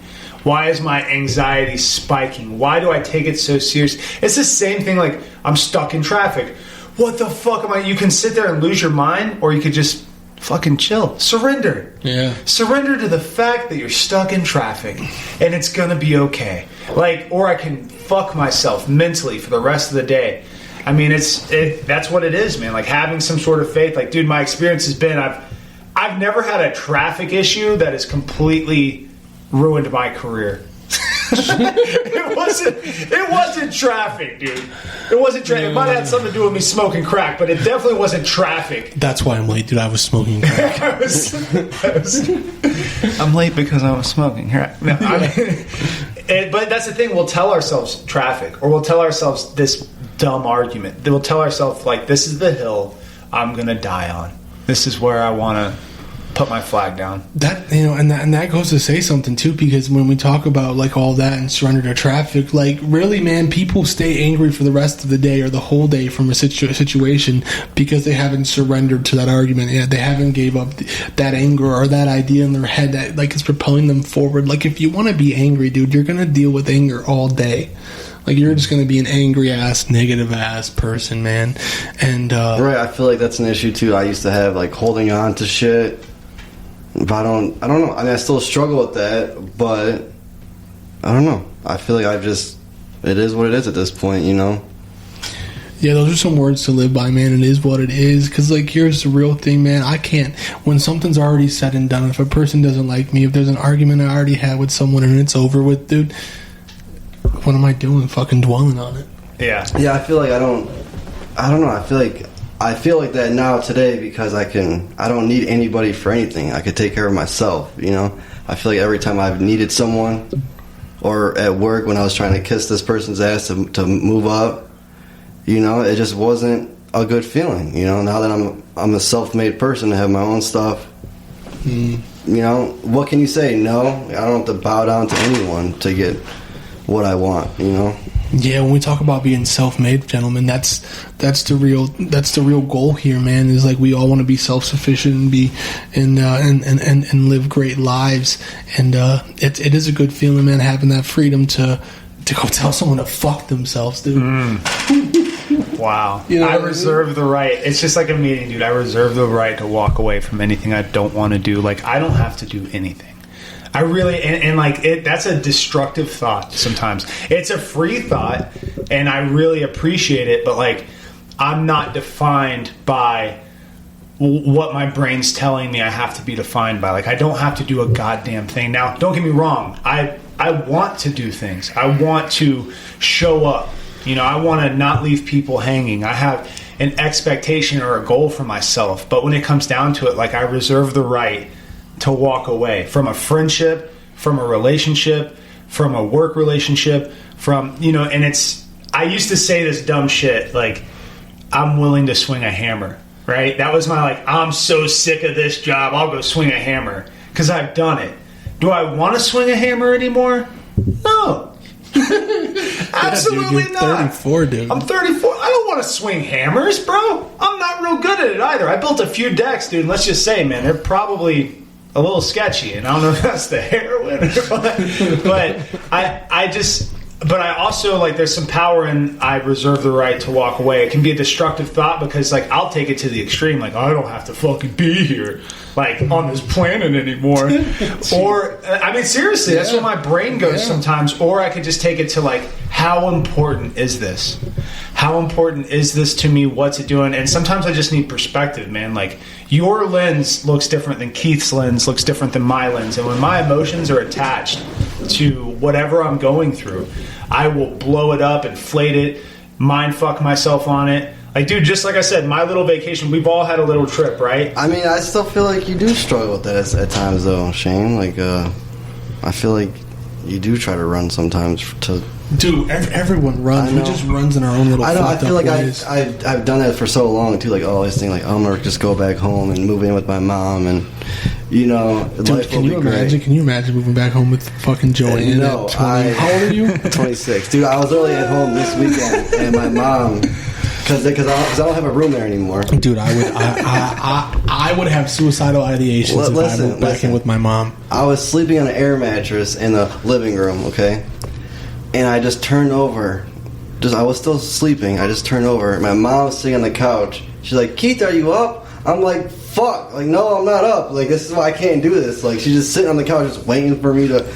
Why is my anxiety spiking? Why do I take it so serious? It's the same thing I'm stuck in traffic. What the fuck am I? You can sit there and lose your mind, or you could just fucking chill. Surrender. Yeah. Surrender to the fact that you're stuck in traffic and it's gonna be okay. Like, or I can fuck myself mentally for the rest of the day. I mean, that's what it is, man. Like, having some sort of faith. Like, dude, my experience has been I've never had a traffic issue that has completely ruined my career. It wasn't traffic, dude. It wasn't traffic. It might have had something to do with me smoking crack, but it definitely wasn't traffic. That's why I'm late, dude. I was smoking crack. I'm late because I was smoking crack. No, but that's the thing. We'll tell ourselves traffic, or we'll tell ourselves this dumb argument. We'll tell ourselves, like, this is the hill I'm gonna die on. This is where I want to put my flag down. That, you know, and that goes to say something too, because when we talk about like all that and surrender to traffic, like, really, man, people stay angry for the rest of the day or the whole day from a situation because they haven't surrendered to that argument yet. They haven't gave up that anger or that idea in their head that, like, is propelling them forward. Like, if you want to be angry, dude, you're gonna deal with anger all day. Like, you're just going to be an angry-ass, negative-ass person, man. And right, I feel like that's an issue, too. I used to have, like, holding on to shit. But I don't know. I mean, I still struggle with that, but I don't know. I feel like it is what it is at this point, you know? Yeah, those are some words to live by, man. It is what it is. Because, like, here's the real thing, man. I can't, when something's already said and done, if a person doesn't like me, if there's an argument I already had with someone and it's over with, dude, what am I doing? Fucking dwelling on it. Yeah. Yeah, I feel like I don't know. I feel like that now today because I don't need anybody for anything. I could take care of myself, you know? I feel like every time I've needed someone, or at work when I was trying to kiss this person's ass to move up, you know, it just wasn't a good feeling, you know? Now that I'm a self-made person, I have my own stuff. You know, what can you say? No, I don't have to bow down to anyone to get what I want, you know? Yeah, when we talk about being self-made, gentlemen, that's the real goal here, man. Is like we all want to be self-sufficient and be and live great lives, and it is a good feeling, man, having that freedom to go tell someone to fuck themselves, dude. Wow. You know, I reserve the right. It's just like a meeting, dude. I reserve the right to walk away from anything I don't want to do. Like, I don't have to do anything. I really, and like, that's a destructive thought sometimes. It's a free thought, and I really appreciate it, but, like, I'm not defined by what my brain's telling me I have to be defined by. Like, I don't have to do a goddamn thing. Now, don't get me wrong. I want to do things. I want to show up. You know, I want to not leave people hanging. I have an expectation or a goal for myself, but when it comes down to it, like, I reserve the right to walk away from a friendship, from a relationship, from a work relationship, from, you know, and I used to say this dumb shit, like, I'm willing to swing a hammer, right? That was my, like, I'm so sick of this job, I'll go swing a hammer, because I've done it. Do I want to swing a hammer anymore? No. Absolutely dude, you're not. 34, dude. I'm 34. I don't want to swing hammers, bro. I'm not real good at it either. I built a few decks, dude. Let's just say, man, they're probably a little sketchy, and I don't know if that's the heroin, but I also, like, there's some power in I reserve the right to walk away. It can be a destructive thought because, like, I'll take it to the extreme. Like, I don't have to fucking be here, like, on this planet anymore. Or, I mean, seriously, that's where my brain goes sometimes. Or I could just take it to, like, how important is this? How important is this to me? What's it doing? And sometimes I just need perspective, man. Like, your lens looks different than Keith's lens, looks different than my lens. And when my emotions are attached to whatever I'm going through, I will blow it up, inflate it, mind fuck myself on it. Like, dude, just like I said, my little vacation, we've all had a little trip, right? I mean, I still feel like you do struggle with that at times, though, Shane. Like, I feel like you do try to run sometimes to... Dude, everyone runs. We just runs in our own little. I feel like ways. I've done that for so long too. Like, always think like, I'm gonna just go back home and move in with my mom, and you know, dude, life can will you be imagine? great. Can you imagine moving back home with fucking Joanne? No, how old are you? 26, dude. I was literally at home this weekend, and my mom, because I don't have a room there anymore. Dude, I would have suicidal ideations if I moved back in with my mom. I was sleeping on an air mattress in the living room, okay? And I just turned over. I was still sleeping. I just turned over. My mom was sitting on the couch. She's like, Keith, are you up? I'm like, fuck, like, no, I'm not up. Like, this is why I can't do this. Like, she's just sitting on the couch just waiting for me to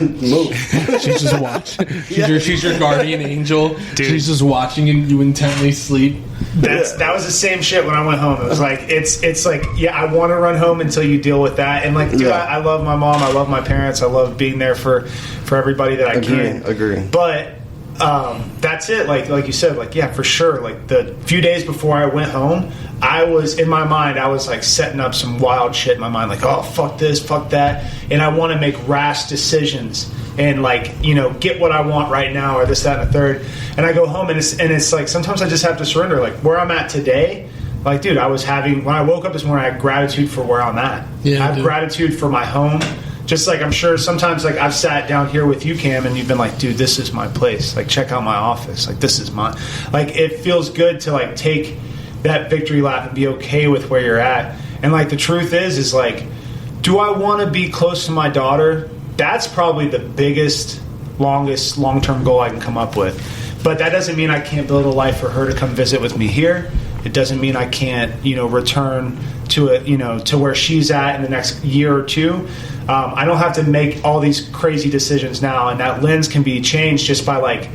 move. She's just watching. She's your guardian angel. Dude. She's just watching and you intently sleep. That was the same shit when I went home. It was like it's like, yeah, I want to run home until you deal with that. And like, dude, I love my mom. I love my parents. I love being there for everybody that I can. Agree. But that's it. Like you said, like, yeah, for sure. Like the few days before I went home, I was in my mind. I was like setting up some wild shit in my mind. Like, oh, fuck this, fuck that, and I want to make rash decisions and like, you know, get what I want right now or this, that, and the third. And I go home and it's like sometimes I just have to surrender. Like where I'm at today. Like, dude, when I woke up this morning, I had gratitude for where I'm at. Yeah, I have gratitude for my home. Just like I'm sure sometimes, like I've sat down here with you, Cam, and you've been like, dude, this is my place. Like, check out my office. Like, this is mine. Like, it feels good to like take that victory lap and be okay with where you're at. And like the truth is like, do I want to be close to my daughter? That's probably the biggest, longest, long-term goal I can come up with. But that doesn't mean I can't build a life for her to come visit with me here. It doesn't mean I can't, you know, return to it, you know, to where she's at in the next year or two. I don't have to make all these crazy decisions now, and that lens can be changed just by like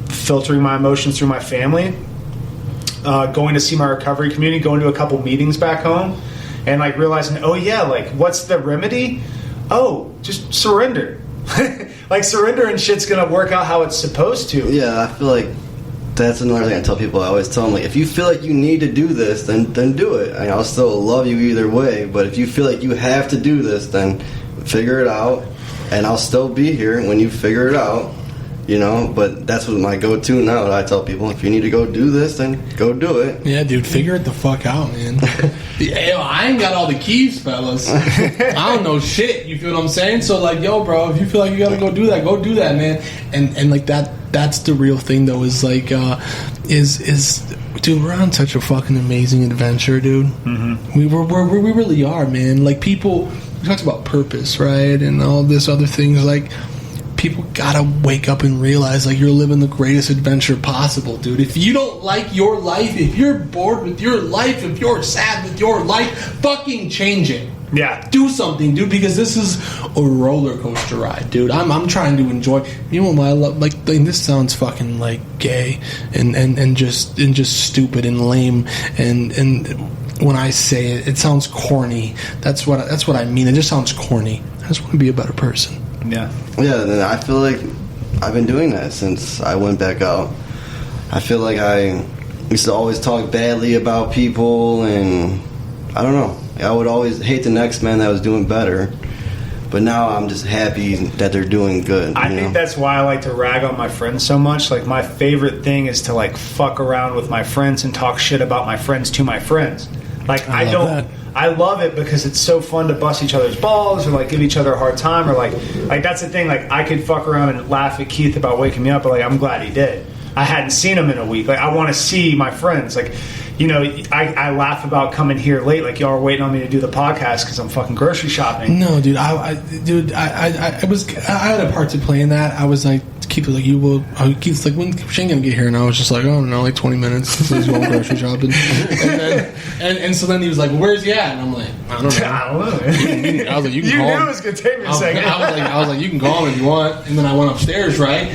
filtering my emotions through my family, going to see my recovery community, going to a couple meetings back home, and like realizing, oh yeah, like what's the remedy? Oh, just surrender. Like surrender and shit's gonna work out how it's supposed to. Yeah, I feel like that's another thing I tell people. I always tell them, like, if you feel like you need to do this, then do it. I mean, I'll still love you either way, but if you feel like you have to do this, then figure it out, and I'll still be here when you figure it out, you know. But that's what my go-to now. I tell people, if you need to go do this, then go do it. Yeah, dude, figure it the fuck out, man. Yo, I ain't got all the keys, fellas. I don't know shit. You feel what I'm saying? So like, yo, bro, if you feel like you gotta go do that, man. And like that's the real thing, though. Is like, dude, we're on such a fucking amazing adventure, dude. Mm-hmm. We really are, man. Like people. We talked about purpose, right, and all this other things. Like, people gotta wake up and realize, like, you're living the greatest adventure possible, dude. If you don't like your life, if you're bored with your life, if you're sad with your life, fucking change it. Yeah, do something, dude, because this is a roller coaster ride, dude. I'm trying to enjoy. You know what I love? Like, this sounds fucking like gay and just stupid and lame and. When I say it, it sounds corny. That's what I mean. It just sounds corny. I just want to be a better person. Yeah. And I feel like I've been doing that since I went back out. I feel like I used to always talk badly about people, and I don't know. I would always hate the next man that was doing better. But now I'm just happy that they're doing good. I think that's why I like to rag on my friends so much. Like, my favorite thing is to like fuck around with my friends and talk shit about my friends to my friends. Like, I love it because it's so fun to bust each other's balls or like give each other a hard time or like that's the thing. Like, I could fuck around and laugh at Keith about waking me up, but like, I'm glad he did. I hadn't seen him in a week. Like, I want to see my friends. Like, you know, I laugh about coming here late. Like, y'all are waiting on me to do the podcast because I'm fucking grocery shopping. No, dude, I had a part to play in that. I was like, Keith was like, Keith's like, when Shane gonna get here? And I was just like, oh, no, like 20 minutes. So he's going grocery shopping. And so then he was like, where's he at? And I'm like, I don't know. I was like, you can call him. You knew it was gonna take me a second. I was like, you can call him if you want. And then I went upstairs, right?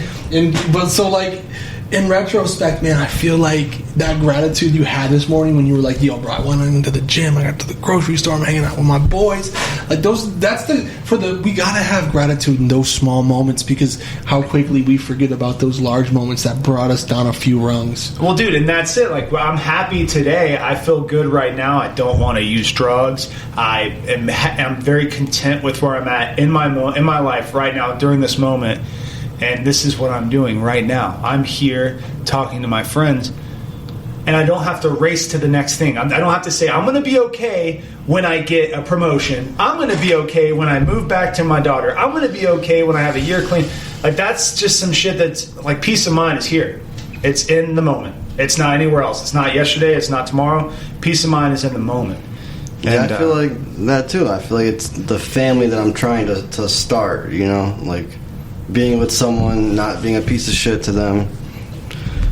But so like, in retrospect, man, I feel like that gratitude you had this morning when you were like, yo, bro, I went into the gym, I got to the grocery store, I'm hanging out with my boys. Like, we gotta have gratitude in those small moments, because how quickly we forget about those large moments that brought us down a few rungs. Well, dude, and that's it. Like, I'm happy today. I feel good right now. I don't want to use drugs. I am very content with where I'm at in my life right now during this moment. And this is what I'm doing right now. I'm here talking to my friends, and I don't have to race to the next thing. I don't have to say, I'm going to be okay when I get a promotion. I'm going to be okay when I move back to my daughter. I'm going to be okay when I have a year clean. Like, that's just some shit that's, like, peace of mind is here. It's in the moment. It's not anywhere else. It's not yesterday. It's not tomorrow. Peace of mind is in the moment. Yeah, I feel like that, too. I feel like it's the family that I'm trying to start, you know? Like, being with someone, not being a piece of shit to them.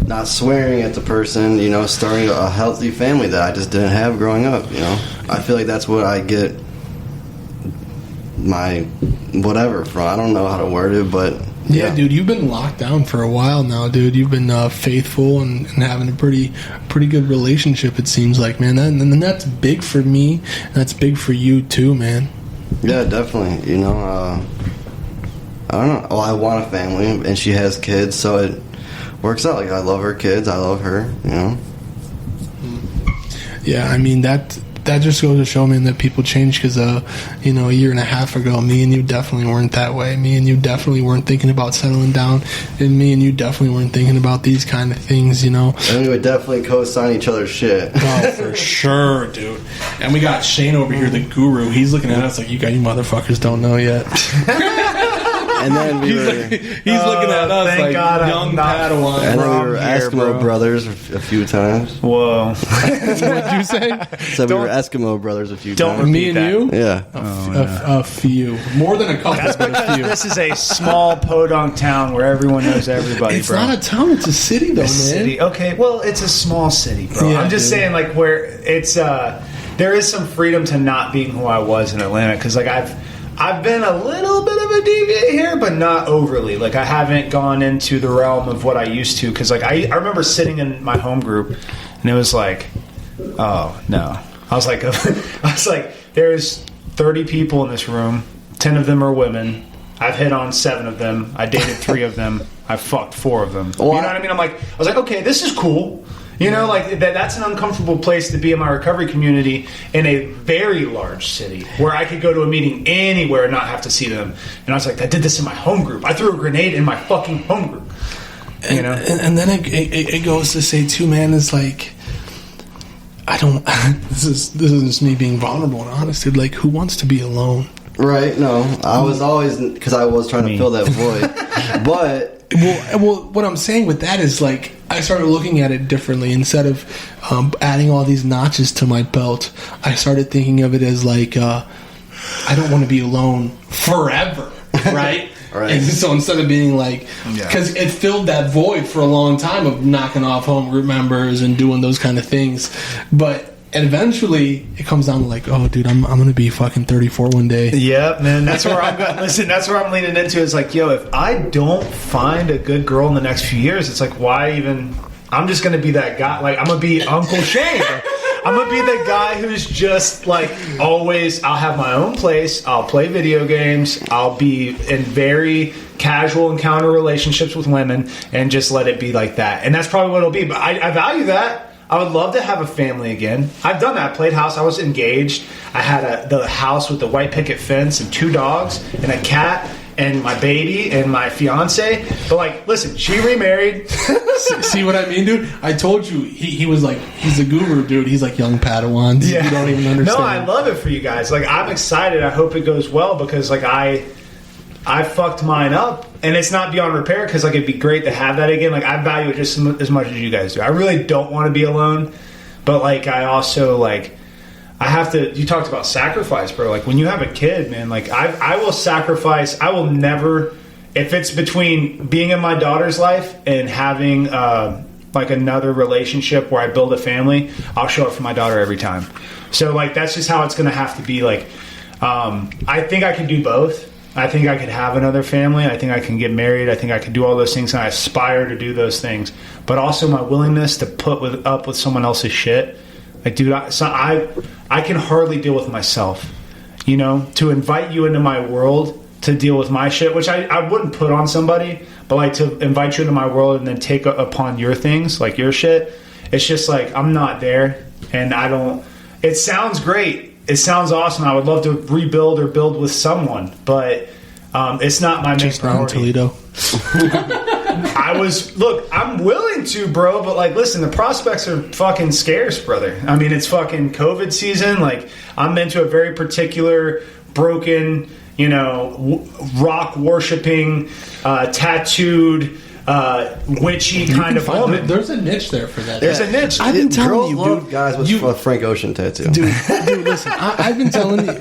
not swearing at the person, you know, starting a healthy family that I just didn't have growing up, you know. I feel like that's what I get my whatever from. I don't know how to word it, but yeah, dude, you've been locked down for a while now, dude. You've been faithful and having a pretty good relationship, it seems like, man. And that's big for me, and that's big for you too, man. Yeah, definitely. You know, I don't know. Well, I want a family, and she has kids, so it works out. Like, I love her kids. I love her, you know. Yeah, I mean, that just goes to show, man, that people change because, you know, a year and a half ago, me and you definitely weren't that way. Me and you definitely weren't thinking about settling down, and me and you definitely weren't thinking about these kind of things, you know. And we would definitely co-sign each other's shit. Oh, for sure, dude. And we got Shane over here, the guru. He's looking at us like, you motherfuckers don't know yet. And then he's looking at us like God young Padawan. And then we were here, Eskimo bro. brothers a few times. Whoa. What'd you say? So we were Eskimo brothers a few don't times. Me and that. you? Yeah. A few. More than a couple, but a few. This is a small podunk town where everyone knows everybody, It's bro. not a town, it's a city, though, man. City. Okay, well, it's a small city, bro. Yeah, I'm just dude. saying, like, where it's there is some freedom to not being who I was in Atlanta, because like I've been a little bit of a deviant here, but not overly. Like, I haven't gone into the realm of what I used to, because like I remember sitting in my home group, and it was like, oh no, I was like, there's 30 people in this room, 10 of them are women. I've hit on 7 of them. I dated 3 of them. I fucked 4 of them. Well, you know what I mean? I was like, okay, this is cool. You know, like that's an uncomfortable place to be in my recovery community in a very large city where I could go to a meeting anywhere and not have to see them. And I was like, I did this in my home group. I threw a grenade in my fucking home group. You know, and then it goes to say too, man, is like, I don't. This is just me being vulnerable and honest. Dude, like, who wants to be alone? Right, no. I was always, because I was trying to fill that void. But Well, what I'm saying with that is, like, I started looking at it differently. Instead of adding all these notches to my belt, I started thinking of it as, like, I don't want to be alone forever, right? Right. And so instead of being like, because it filled that void for a long time of knocking off home group members and doing those kind of things. And eventually, it comes down to like, oh, dude, I'm going to be fucking 34 one day. yeah, man, that's where I'm going. Listen, that's where I'm leaning into. Is like, yo, if I don't find a good girl in the next few years, it's like, why even? I'm just going to be that guy. Like, I'm going to be Uncle Shane. I'm going to be the guy who's just like always. I'll have my own place. I'll play video games. I'll be in very casual encounter relationships with women, and just let it be like that. And that's probably what it'll be. But I value that. I would love to have a family again. I've done that. I played house. I was engaged. I had the house with the white picket fence and 2 dogs and a cat and my baby and my fiance. But like, listen, she remarried. See what I mean, dude? I told you he was like, he's a guru, dude. He's like young Padawans. Yeah. You don't even understand. No, I love it for you guys. Like, I'm excited. I hope it goes well, because like I fucked mine up, and it's not beyond repair, because like it'd be great to have that again. Like, I value it just as much as you guys do. I really don't want to be alone, but like I also like I have to. You talked about sacrifice, bro. Like, when you have a kid, man, like I will sacrifice. I will never, if it's between being in my daughter's life and having like another relationship where I build a family, I'll show up for my daughter every time. So like that's just how it's going to have to be. Like I think I can do both. I think I could have another family. I think I can get married. I think I could do all those things, and I aspire to do those things. But also my willingness to put up with someone else's shit. Like, dude, I can hardly deal with myself. You know, to invite you into my world to deal with my shit, which I wouldn't put on somebody, but like to invite you into my world and then take upon your things, like your shit. It's just like, I'm not there, and I don't. It sounds great. It sounds awesome. I would love to rebuild or build with someone, but it's not my main priority. Toledo. I'm willing to, bro, but like, listen, the prospects are fucking scarce, brother. I mean, it's fucking COVID season. Like, I'm into a very particular broken, you know, rock worshiping, tattooed, witchy kind of woman. There's a niche there for that. There's a niche. I've been telling Girls you, love dude. guys with Frank Ocean tattoo. Dude, listen. I've been telling you.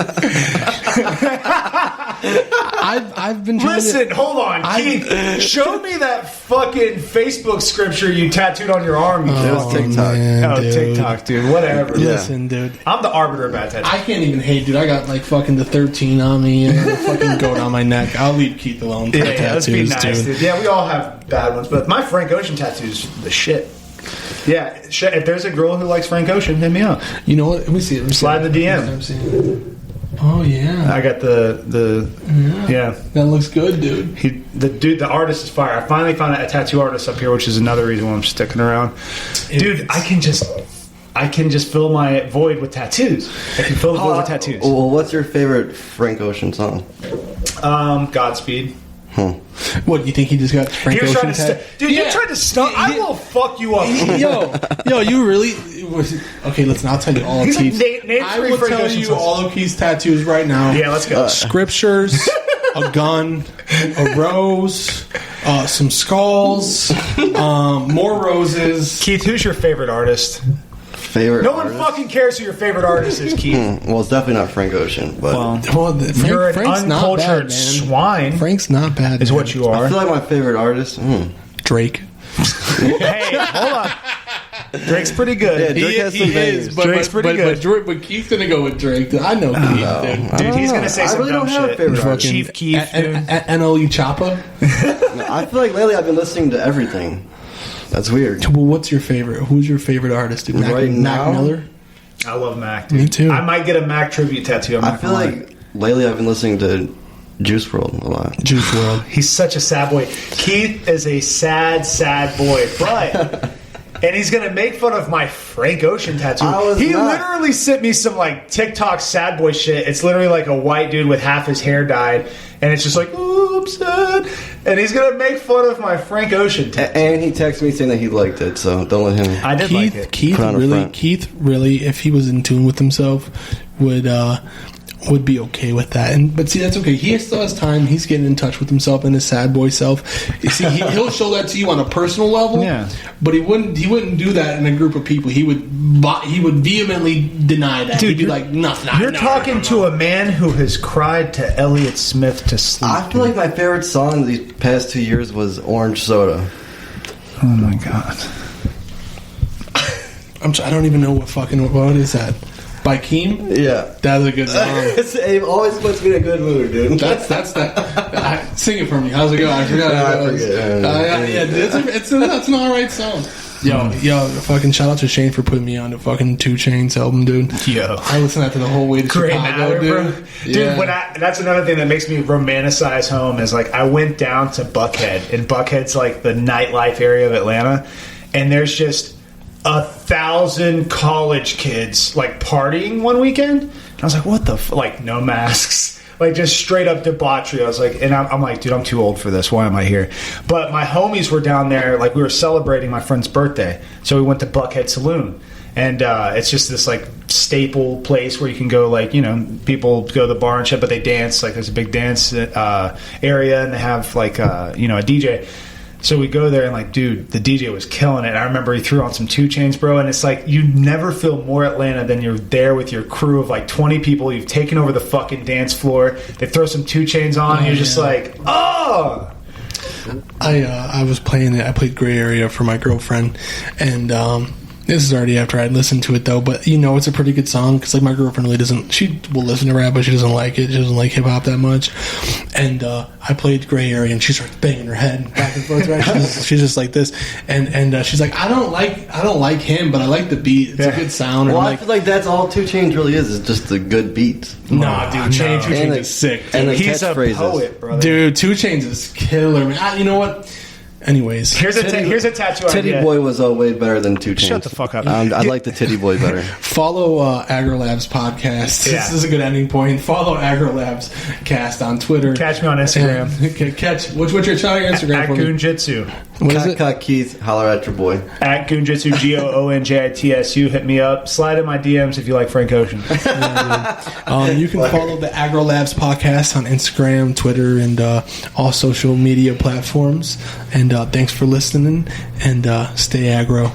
I've been trying Listen, hold on, Keith. Show me that fucking Facebook scripture you tattooed on your arm. It was TikTok. Man, dude. TikTok, dude. Whatever. Yeah. Listen, dude. I'm the arbiter of bad tattoos. I can't even hate, dude. I got like fucking the 13 on me and the fucking goat on my neck. I'll leave Keith alone for the let's be tattoos, nice, dude. Yeah, we all have bad ones, but my Frank Ocean tattoo's the shit. Yeah, if there's a girl who likes Frank Ocean, hit me up. You know what? Let me see it. Slide the DM. Oh yeah, I got the yeah. That looks good, dude. The artist is fire. I finally found a tattoo artist up here, which is another reason why I'm sticking around. Dude, I can just fill my void with tattoos. I can fill the void with tattoos. Well, what's your favorite Frank Ocean song? Godspeed. What, do you think he just got Frank He was Ocean trying to dude, you tried to stop. I will fuck you up. Yo, you really? Okay, listen. I'll tell you all of He's like, Keith's. name I three will Frank tell Ocean you songs. all of Keith's tattoos right now. Yeah, let's go. Scriptures, a gun, a rose, some skulls, more roses. Keith, who's your favorite artist? Favorite No one artist? fucking cares who your favorite artist is, Keith. Well, it's definitely not Frank Ocean, but You're an Frank's not uncultured bad, man. swine. Frank's not bad. Is man. what you are. I feel like my favorite artist. Drake. Hey, hold on. Drake's pretty good. Yeah, Drake has some bangers. Drake's pretty good. But Keith's gonna go with Drake. I know Keith, dude. Dude, he's gonna say I some really dumb don't have a shit. favorite Fucking artist. Chief Keef, dude. NLE Choppa. I feel like lately I've been listening to everything. That's weird. Well, what's your favorite? Who's your favorite artist? Dude? Right Mac now? Miller. I love Mac, dude. Me too. I might get a Mac tribute tattoo. I feel like lately I've been listening to Juice WRLD a lot. Juice WRLD. he's such a sad boy. Keith is a sad, sad boy, but and he's gonna make fun of my Frank Ocean tattoo. He literally sent me some like TikTok sad boy shit. It's literally like a white dude with half his hair dyed, and it's just like, oops, sad. And he's gonna make fun of my Frank Ocean tattoo. And he texted me saying that he liked it, so don't let him. I did like it. Keith Put on a front. Keith really, if he was in tune with himself, would be okay with that. But see, that's okay. He still has time. He's getting in touch with himself and his sad boy self. You see, he'll show that to you on a personal level. Yeah. But he wouldn't do that in a group of people. He would vehemently deny that. Dude, He'd be like, nothing. You're talking to a man who has cried to Elliott Smith to sleep. I feel like my favorite song these past 2 years was Orange Soda. Oh my god. I don't even know what is that? By Keem? Yeah. That's a good song. It always puts me in a good mood, dude. That's that. Sing it for me. How's it go? I forgot. I forget. It's an alright song. Yo, fucking shout out to Shane for putting me on the fucking 2 Chainz album, dude. Yo. I listened to that the whole way to Great Chicago, matter, dude. bro. Dude, Yeah. that's another thing that makes me romanticize home is like I went down to Buckhead, and Buckhead's like the nightlife area of Atlanta, and there's just 1,000 college kids like partying one weekend. And I was like, what the like no masks. Like just straight up debauchery. I was like, and I'm like, dude, I'm too old for this. Why am I here? But my homies were down there. Like we were celebrating my friend's birthday, so we went to Buckhead Saloon, and it's just this like staple place where you can go. Like people go to the bar and shit, but they dance. Like there's a big dance area, and they have like a DJ. So we go there and like, dude, the DJ was killing it. I remember he threw on some 2 Chainz, bro. And it's like, you never feel more Atlanta than you're there with your crew of like 20 people. You've taken over the fucking dance floor. They throw some 2 Chainz on and you're just like, oh! I was playing it. I played Gray Area for my girlfriend, and this is already after I'd listened to it though. But it's a pretty good song because like my girlfriend really doesn't. She will listen to rap, but she doesn't like it. She doesn't like hip hop that much. And I played Gray Area, and she starts banging her head back and forth. Right? She's just like this, and she's like, I don't like him, but I like the beat. It's a good sound. Well, and I feel like that's all 2 Chainz really is just a good beat. Nah, dude, 2 Chainz is sick. And the He's a catchphrases. poet, brother. Dude, 2 Chainz is killer, man. You know what? Anyways, Here's a tattoo Titty idea. Boy was way better than 2 Chainz. Shut the fuck up. I like the Titty Boy better. follow AgroLabs podcast. Yeah. This is a good ending point. Follow AgroLabs cast on Twitter. Catch me on Instagram. What's your Instagram At for me? Goonjitsu. What is it? Cut Keith, holler at your boy. At Goonjitsu, GOONJITSU. Hit me up. Slide in my DMs if you like Frank Ocean. You can follow the AgroLabs podcast on Instagram, Twitter, and all social media platforms. And thanks for listening. And stay aggro.